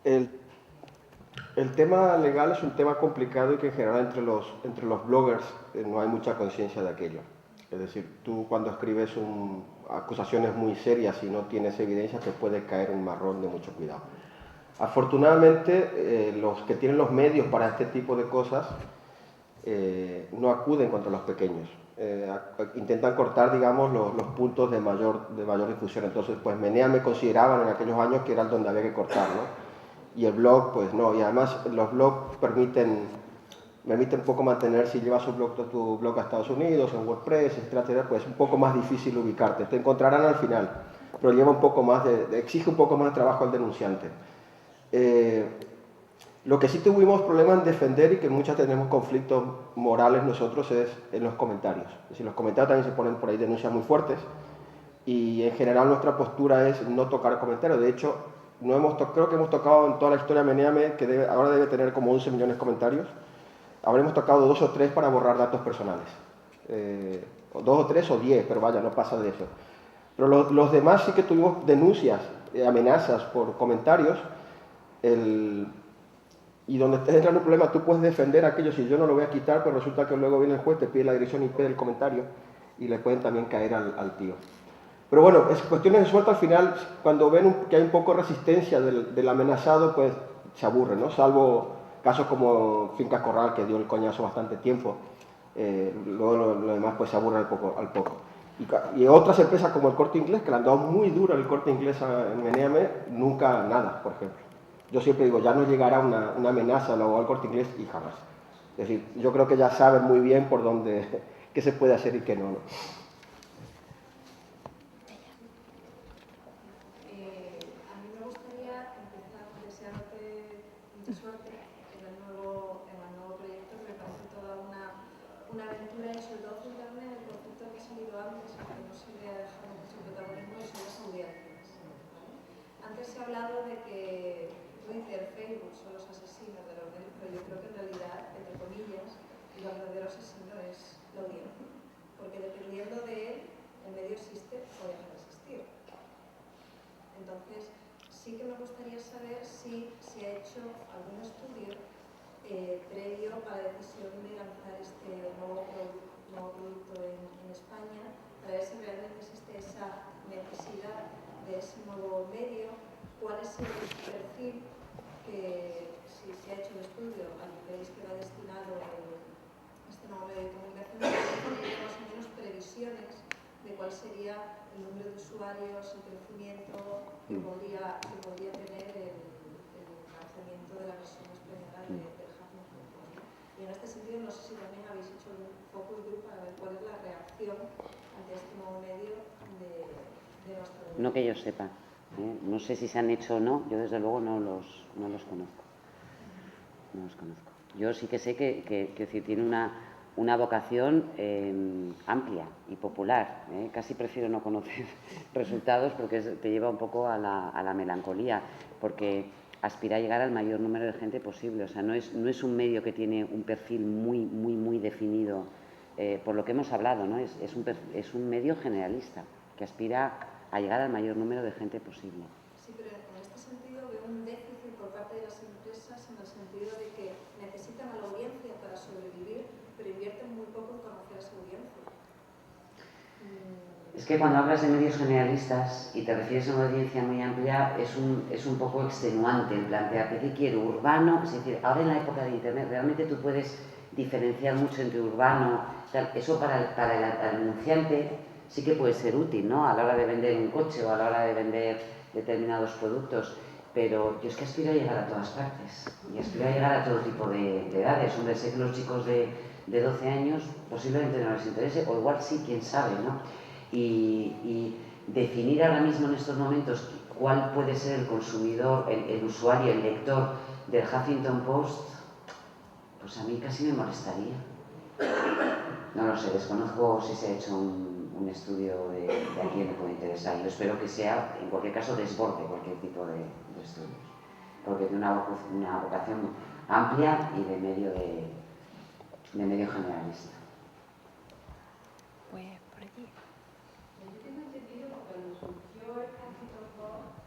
El tema legal es un tema complicado y que en general entre los bloggers no hay mucha conciencia de aquello. Es decir, tú cuando escribes acusaciones muy serias y no tienes evidencia te puede caer un marrón de mucho cuidado. Afortunadamente, los que tienen los medios para este tipo de cosas no acuden contra los pequeños. Intentan cortar, digamos, los puntos de mayor difusión. Entonces, pues Menéame consideraban en aquellos años que era el donde había que cortar, ¿no? Y el blog, pues no. Y además los blogs permiten un poco mantener, si llevas tu blog a Estados Unidos, en WordPress, etcétera, pues es un poco más difícil ubicarte. Te encontrarán al final, pero lleva un poco más exige un poco más de trabajo al denunciante. Lo que sí tuvimos problemas en defender y que muchas tenemos conflictos morales nosotros es en los comentarios. Es decir, los comentarios también se ponen por ahí denuncias muy fuertes y en general nuestra postura es no tocar comentarios. De hecho, creo que hemos tocado en toda la historia de Menéame, que ahora debe tener como 11 millones de comentarios, habremos tocado 2 o 3 para borrar datos personales. 2 o 3 o 10, pero vaya, no pasa de eso. Pero los demás sí que tuvimos denuncias, amenazas por comentarios, y donde te entra un problema, tú puedes defender aquello, si yo no lo voy a quitar, pero resulta que luego viene el juez, te pide la dirección IP del comentario y le pueden también caer al tío. Pero bueno, es cuestiones de suerte. Al final, cuando ven que hay un poco de resistencia del amenazado, pues se aburren, ¿no? Salvo casos como Finca Corral, que dio el coñazo bastante tiempo. Luego lo demás pues se aburre al poco. Y otras empresas como el Corte Inglés, que le han dado muy duro el Corte Inglés en Menéame, nunca nada, por ejemplo. Yo siempre digo, ya no llegará una amenaza al Corte Inglés y jamás. Es decir, yo creo que ya saben muy bien por dónde, qué se puede hacer y qué no, ¿no? A mí me gustaría empezar deseándote mucha suerte en el nuevo proyecto, que me parece toda una aventura, y sobre todo centrarme en el concepto que ha salido antes, que no se le ha dejado mucho protagonismo, y son las audiencias, ¿vale? Antes se ha hablado de que Twitter, Facebook son los asesinos de los medios, pero yo creo que en realidad, entre comillas, el verdadero asesino es la audiencia, porque dependiendo de él, el medio existe o deja de existir. Entonces, sí que me gustaría saber si se ha hecho algún estudio previo a la decisión de lanzar este nuevo producto en España, para ver si realmente existe esa necesidad de ese nuevo medio, cuál es el perfil que, si se ha hecho el estudio al que creéis que va destinado este nuevo medio de comunicación, más o menos previsiones de cuál sería el número de usuarios, el crecimiento que podría tener el lanzamiento de la versión española del Huffington Post. Y en este sentido, no sé si también habéis hecho un focus group para ver cuál es la reacción ante este nuevo medio de nuestra audiencia. No que yo sepa. No sé si se han hecho o no, yo desde luego no los conozco. No los conozco. Yo sí que sé que tiene una vocación amplia y popular. Casi prefiero no conocer resultados porque te lleva un poco a la melancolía, porque aspira a llegar al mayor número de gente posible. O sea, no es un medio que tiene un perfil muy definido, por lo que hemos hablado, ¿no? Es un medio generalista que aspira a llegar al mayor número de gente posible. Sí, pero en este sentido veo un déficit por parte de las empresas en el sentido de que necesitan a la audiencia para sobrevivir, pero invierten muy poco en conocer a esa audiencia. Es que cuando hablas de medios generalistas y te refieres a una audiencia muy amplia, es un poco extenuante el plantearte qué quiero, urbano. Es decir, ahora en la época de Internet realmente tú puedes diferenciar mucho entre urbano, tal. Eso para el anunciante sí que puede ser útil, ¿no? A la hora de vender un coche o a la hora de vender determinados productos, pero yo es que aspiro a llegar a todas partes y aspiro a llegar a todo tipo de edades. Hombre, sé que los chicos de 12 años posiblemente no les interese, o igual sí, quién sabe, ¿no? Y definir ahora mismo en estos momentos cuál puede ser el consumidor, el usuario, el lector del Huffington Post, pues a mí casi me molestaría. No lo sé, desconozco si se ha hecho un estudio de a quién le puede interesar. Yo espero que sea, en cualquier caso, desborde cualquier tipo de estudios, porque tiene una vocación amplia y de medio generalista. Pues por aquí. Yo tengo entendido que cuando surgió el Huffington Post,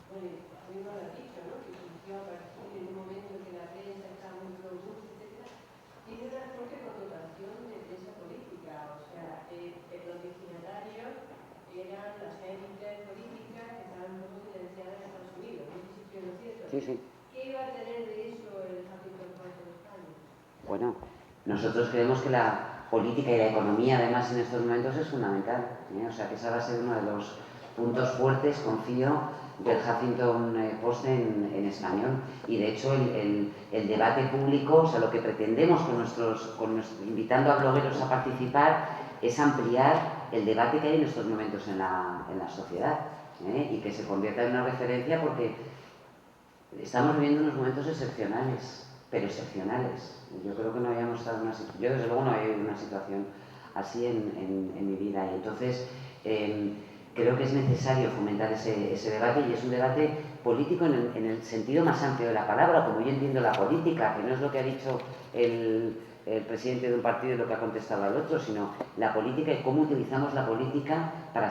bueno, a mí me lo ha dicho, ¿no? Que surgió a partir de un momento en que la prensa estaba muy pro-Bush, etc. Tiene una fuerte connotación de prensa política, o sea, los destinatarios eran las élites políticas que estaban muy potenciadas en Estados Unidos. No sé si estoy lo cierto. Sí, Sí, sí. ¿Qué iba a tener de eso el Huffington Post en España? Bueno, nosotros creemos que la política y la economía, además, en estos momentos es fundamental, ¿eh? O sea, que esa va a ser uno de los puntos fuertes, confío, del Huffington Post en español. Y de hecho, el debate público, o sea, lo que pretendemos invitando a blogueros a participar, es ampliar el debate que hay en estos momentos en la sociedad, ¿eh? Y que se convierta en una referencia, porque estamos viviendo unos momentos excepcionales, pero excepcionales. Yo creo que no habíamos estado en una situación, yo desde luego no había vivido una situación así en mi vida, y entonces creo que es necesario fomentar ese debate, y es un debate político en el sentido más amplio de la palabra, como yo entiendo la política, que no es lo que ha dicho el presidente de un partido y lo que ha contestado al otro, sino la política y cómo utilizamos la política para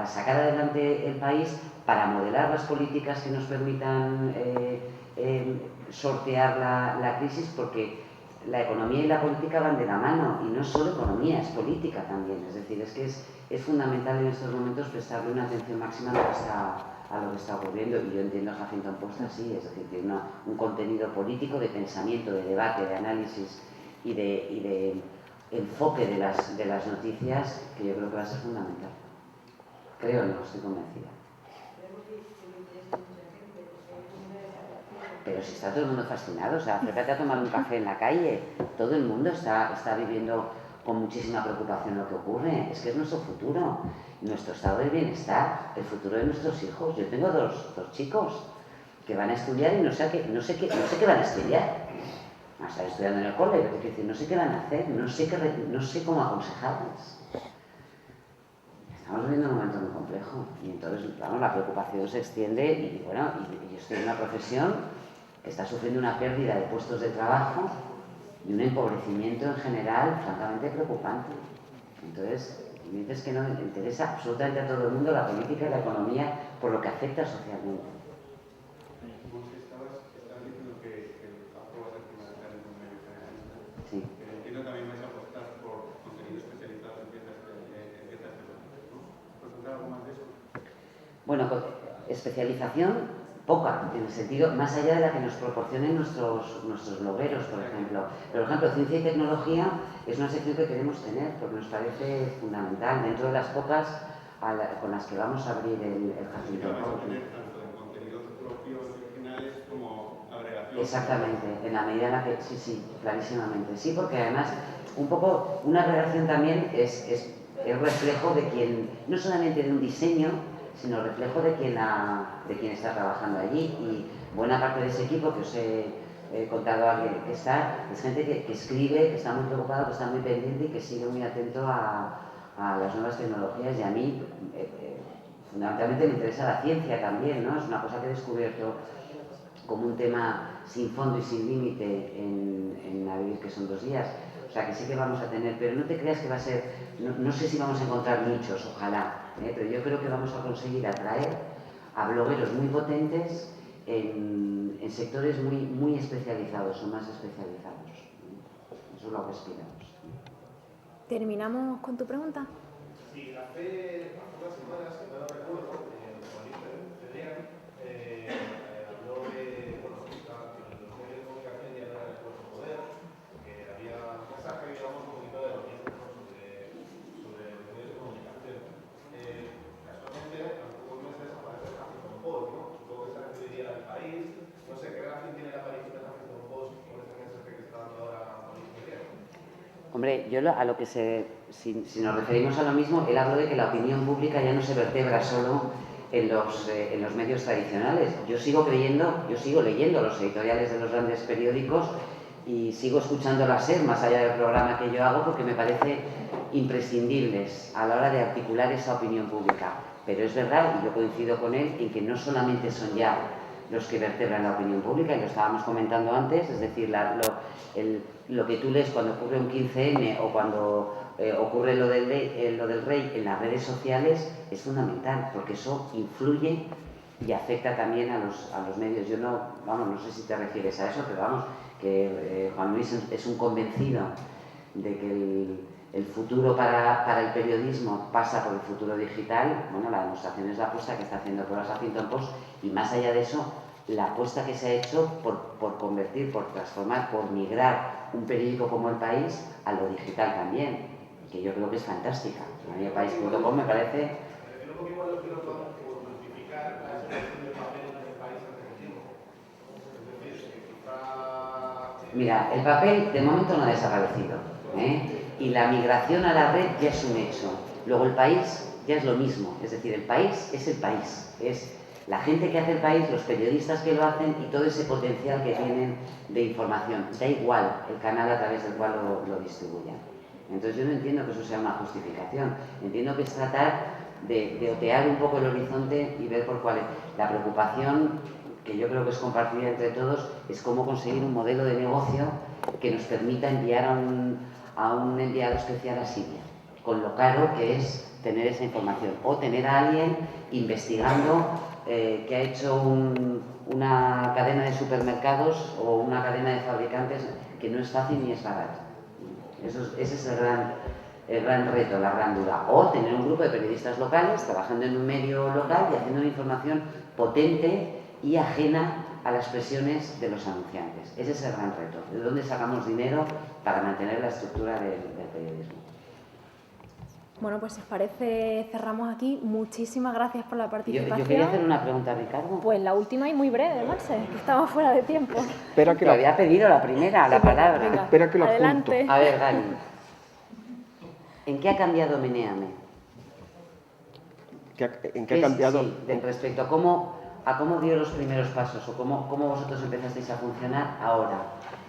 sacar adelante el país, para modelar las políticas que nos permitan sortear la crisis, porque la economía y la política van de la mano, y no es solo economía, es política también. Es decir, es que es fundamental en estos momentos prestarle una atención máxima a lo que está ocurriendo, y yo entiendo a Huffington Post así, es decir, tiene un contenido político, de pensamiento, de debate, de análisis y de enfoque de las noticias, que yo creo que va a ser fundamental. Creo, no, estoy convencida. Pero si está todo el mundo fascinado, o sea, acércate a tomar un café en la calle, todo el mundo está viviendo con muchísima preocupación lo que ocurre. Es que es nuestro futuro, nuestro estado de bienestar, el futuro de nuestros hijos. Yo tengo dos chicos que van a estudiar y no sé qué van a estudiar. Están estudiando en el cole, pero quiero decir, no sé qué van a hacer, no sé cómo aconsejarles. Estamos viviendo un momento muy complejo, y entonces, vamos, la preocupación se extiende, y bueno, y yo estoy en una profesión que está sufriendo una pérdida de puestos de trabajo y un empobrecimiento en general francamente preocupante. Entonces, me dices que no interesa absolutamente a todo el mundo la política y la economía por lo que afecta socialmente. Estabas diciendo que el campo va a ser fundamental en un medio generalista. Sí. Pero entiendo que también vais a apostar por contenido especializado en ciertas temáticas, ¿no? ¿Puedes contar algo más de eso? Bueno, especialización poca, en el sentido más allá de la que nos proporcionen nuestros blogueros, por ejemplo. Pero, por ejemplo, ciencia y tecnología es una sección que queremos tener, porque nos parece fundamental, dentro de las pocas con las que vamos a abrir el Huffington Post. Tanto en contenidos propios originales como agregación. Exactamente, en la medida en la que, sí, clarísimamente. Sí, porque además, un poco, una agregación también es reflejo de quien, no solamente de un diseño, sino reflejo de quien está trabajando allí, y buena parte de ese equipo que os he contado a alguien que está, es gente que escribe, que está muy preocupada, que está muy pendiente y que sigue muy atento a las nuevas tecnologías, y a mí fundamentalmente me interesa la ciencia también, ¿no? Es una cosa que he descubierto como un tema sin fondo y sin límite en A Vivir, que son 2 días. O sea, que sí que vamos a tener, pero no te creas que va a ser, no sé si vamos a encontrar nichos, ojalá, pero yo creo que vamos a conseguir atraer a blogueros muy potentes en sectores muy especializados o más especializados. Eso es lo que aspiramos. ¿Terminamos con tu pregunta? Sí, hace 2 semanas, si no recuerdo, Juanito Cedean habló de, bueno, que los medios de comunicación ya no eran el poder, que había un mensaje, digamos, un poquito de los mismos sobre los medios de comunicación. Casualmente, a los pocos meses aparece el Huffington Post, ¿no? Supongo que se referiría al país. No sé, ¿qué relación tiene la aparición del Huffington Post con este mensaje que está dando ahora Juanito Cedean? Hombre, yo a lo que si nos referimos a lo mismo, él habló de que la opinión pública ya no se vertebra solo en los medios tradicionales. Yo sigo leyendo los editoriales de los grandes periódicos y sigo escuchando la SER, más allá del programa que yo hago, porque me parece imprescindibles a la hora de articular esa opinión pública. Pero es verdad, y yo coincido con él, en que no solamente son ya los que vertebran la opinión pública, y lo estábamos comentando antes, es decir, lo que tú lees cuando ocurre un 15M o cuando ocurre lo del rey en las redes sociales es fundamental, porque eso influye y afecta también a los medios. Yo no sé si te refieres a eso, pero vamos, que Juan Luis es un convencido de que el futuro para el periodismo pasa por el futuro digital. Bueno, la demostración es la apuesta que está haciendo por la Huffington Post, y más allá de eso, la apuesta que se ha hecho por convertir, por transformar, por migrar un periódico como El País a lo digital también, que yo creo que es fantástica. A mí elpaís.com me parece... Mira, el papel de momento no ha desaparecido, ¿eh? Y la migración a la red ya es un hecho. Luego el país ya es lo mismo, es decir, el país es el país, es la gente que hace el país, los periodistas que lo hacen y todo ese potencial que tienen de información. Da igual el canal a través del cual lo distribuyan. Entonces yo no entiendo que eso sea una justificación, entiendo que es tratar de otear un poco el horizonte y ver por cuál es. La preocupación, que yo creo que es compartida entre todos, es cómo conseguir un modelo de negocio que nos permita enviar a un enviado especial a Siria, con lo caro que es tener esa información, o tener a alguien investigando que ha hecho una cadena de supermercados o una cadena de fabricantes que no es fácil ni es barato. Ese es el gran reto, la gran duda. O tener un grupo de periodistas locales trabajando en un medio local y haciendo una información potente y ajena a las presiones de los anunciantes. Ese es el gran reto. ¿De dónde sacamos dinero para mantener la estructura del periodismo? Bueno, pues si os parece, cerramos aquí. Muchísimas gracias por la participación. Yo quería hacer una pregunta a Ricardo. Pues la última y muy breve, Monse, que estamos fuera de tiempo. Espera que Te había pedido la primera, la palabra. Venga, espera que lo adelante. apunto. A ver, Gali. ¿En qué ha cambiado Meneame? ¿En qué ha cambiado? Sí, respecto a cómo dio los primeros pasos o cómo vosotros empezasteis a funcionar ahora.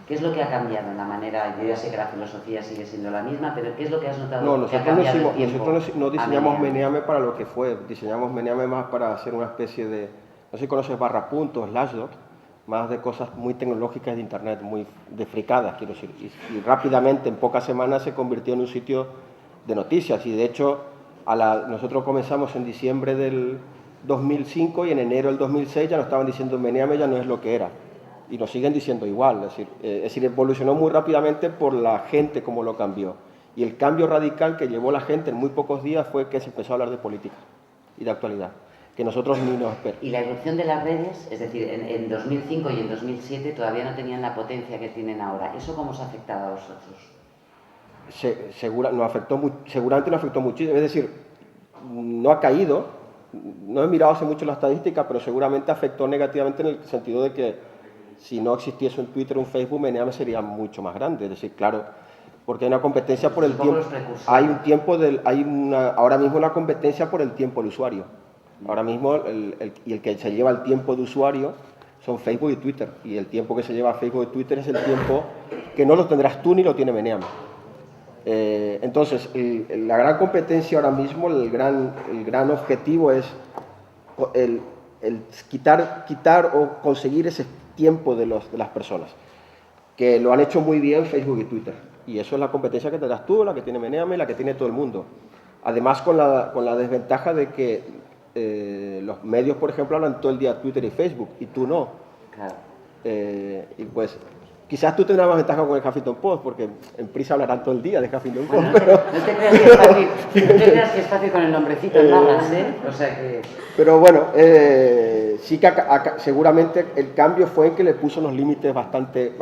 ¿Qué es lo que ha cambiado en la manera? Yo ya sé que la filosofía sigue siendo la misma, pero ¿qué es lo que has notado? No, nosotros no diseñamos Meneame para lo que fue, diseñamos Meneame más para hacer una especie de, no sé si conoces Barrapunto, Slashdot, más de cosas muy tecnológicas de internet, muy de fricadas, quiero decir, y rápidamente, en pocas semanas, se convirtió en un sitio de noticias, y de hecho, nosotros comenzamos en diciembre del 2005 y en enero del 2006 ya nos estaban diciendo Meneame ya no es lo que era. Y nos siguen diciendo igual, es decir, evolucionó muy rápidamente por la gente como lo cambió. Y el cambio radical que llevó la gente en muy pocos días fue que se empezó a hablar de política y de actualidad, que nosotros ni nos esperamos. Y la irrupción de las redes, es decir, en 2005 y en 2007 todavía no tenían la potencia que tienen ahora. ¿Eso cómo os ha afectado a vosotros? Seguramente nos afectó muchísimo, es decir, no ha caído, no he mirado hace mucho la estadística, pero seguramente afectó negativamente en el sentido de que si no existiese un Twitter o un Facebook, Meneame sería mucho más grande. Es decir, claro, porque hay una competencia por el tiempo. Ahora mismo una competencia por el tiempo del usuario. Ahora mismo el que se lleva el tiempo de usuario son Facebook y Twitter. Y el tiempo que se lleva Facebook y Twitter es el tiempo que no lo tendrás tú ni lo tiene Meneame. Entonces, la gran competencia ahora mismo, el gran objetivo es el quitar o conseguir ese tiempo de las personas, que lo han hecho muy bien Facebook y Twitter, y eso es la competencia que tendrás tú, la que tiene Meneame y la que tiene todo el mundo. Además, con la desventaja de que los medios, por ejemplo, hablan todo el día Twitter y Facebook, y tú no. Claro. Y pues, quizás tú tendrás más ventaja con el Huffington Post, porque en Prisa hablarán todo el día de Huffington Post. Bueno, pero... no te creas que es fácil, no te creas que es fácil con el nombrecito en Nagas, ¿eh? O sea que... Pero bueno, sí que seguramente el cambio fue en que le puso unos límites bastante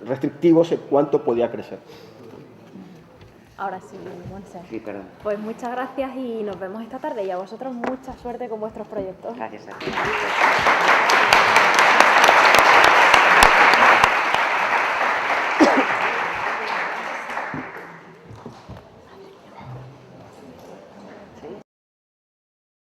restrictivos en cuánto podía crecer. Ahora sí, Monse. Sí, perdón. Pues muchas gracias y nos vemos esta tarde, y a vosotros mucha suerte con vuestros proyectos. Gracias a ti.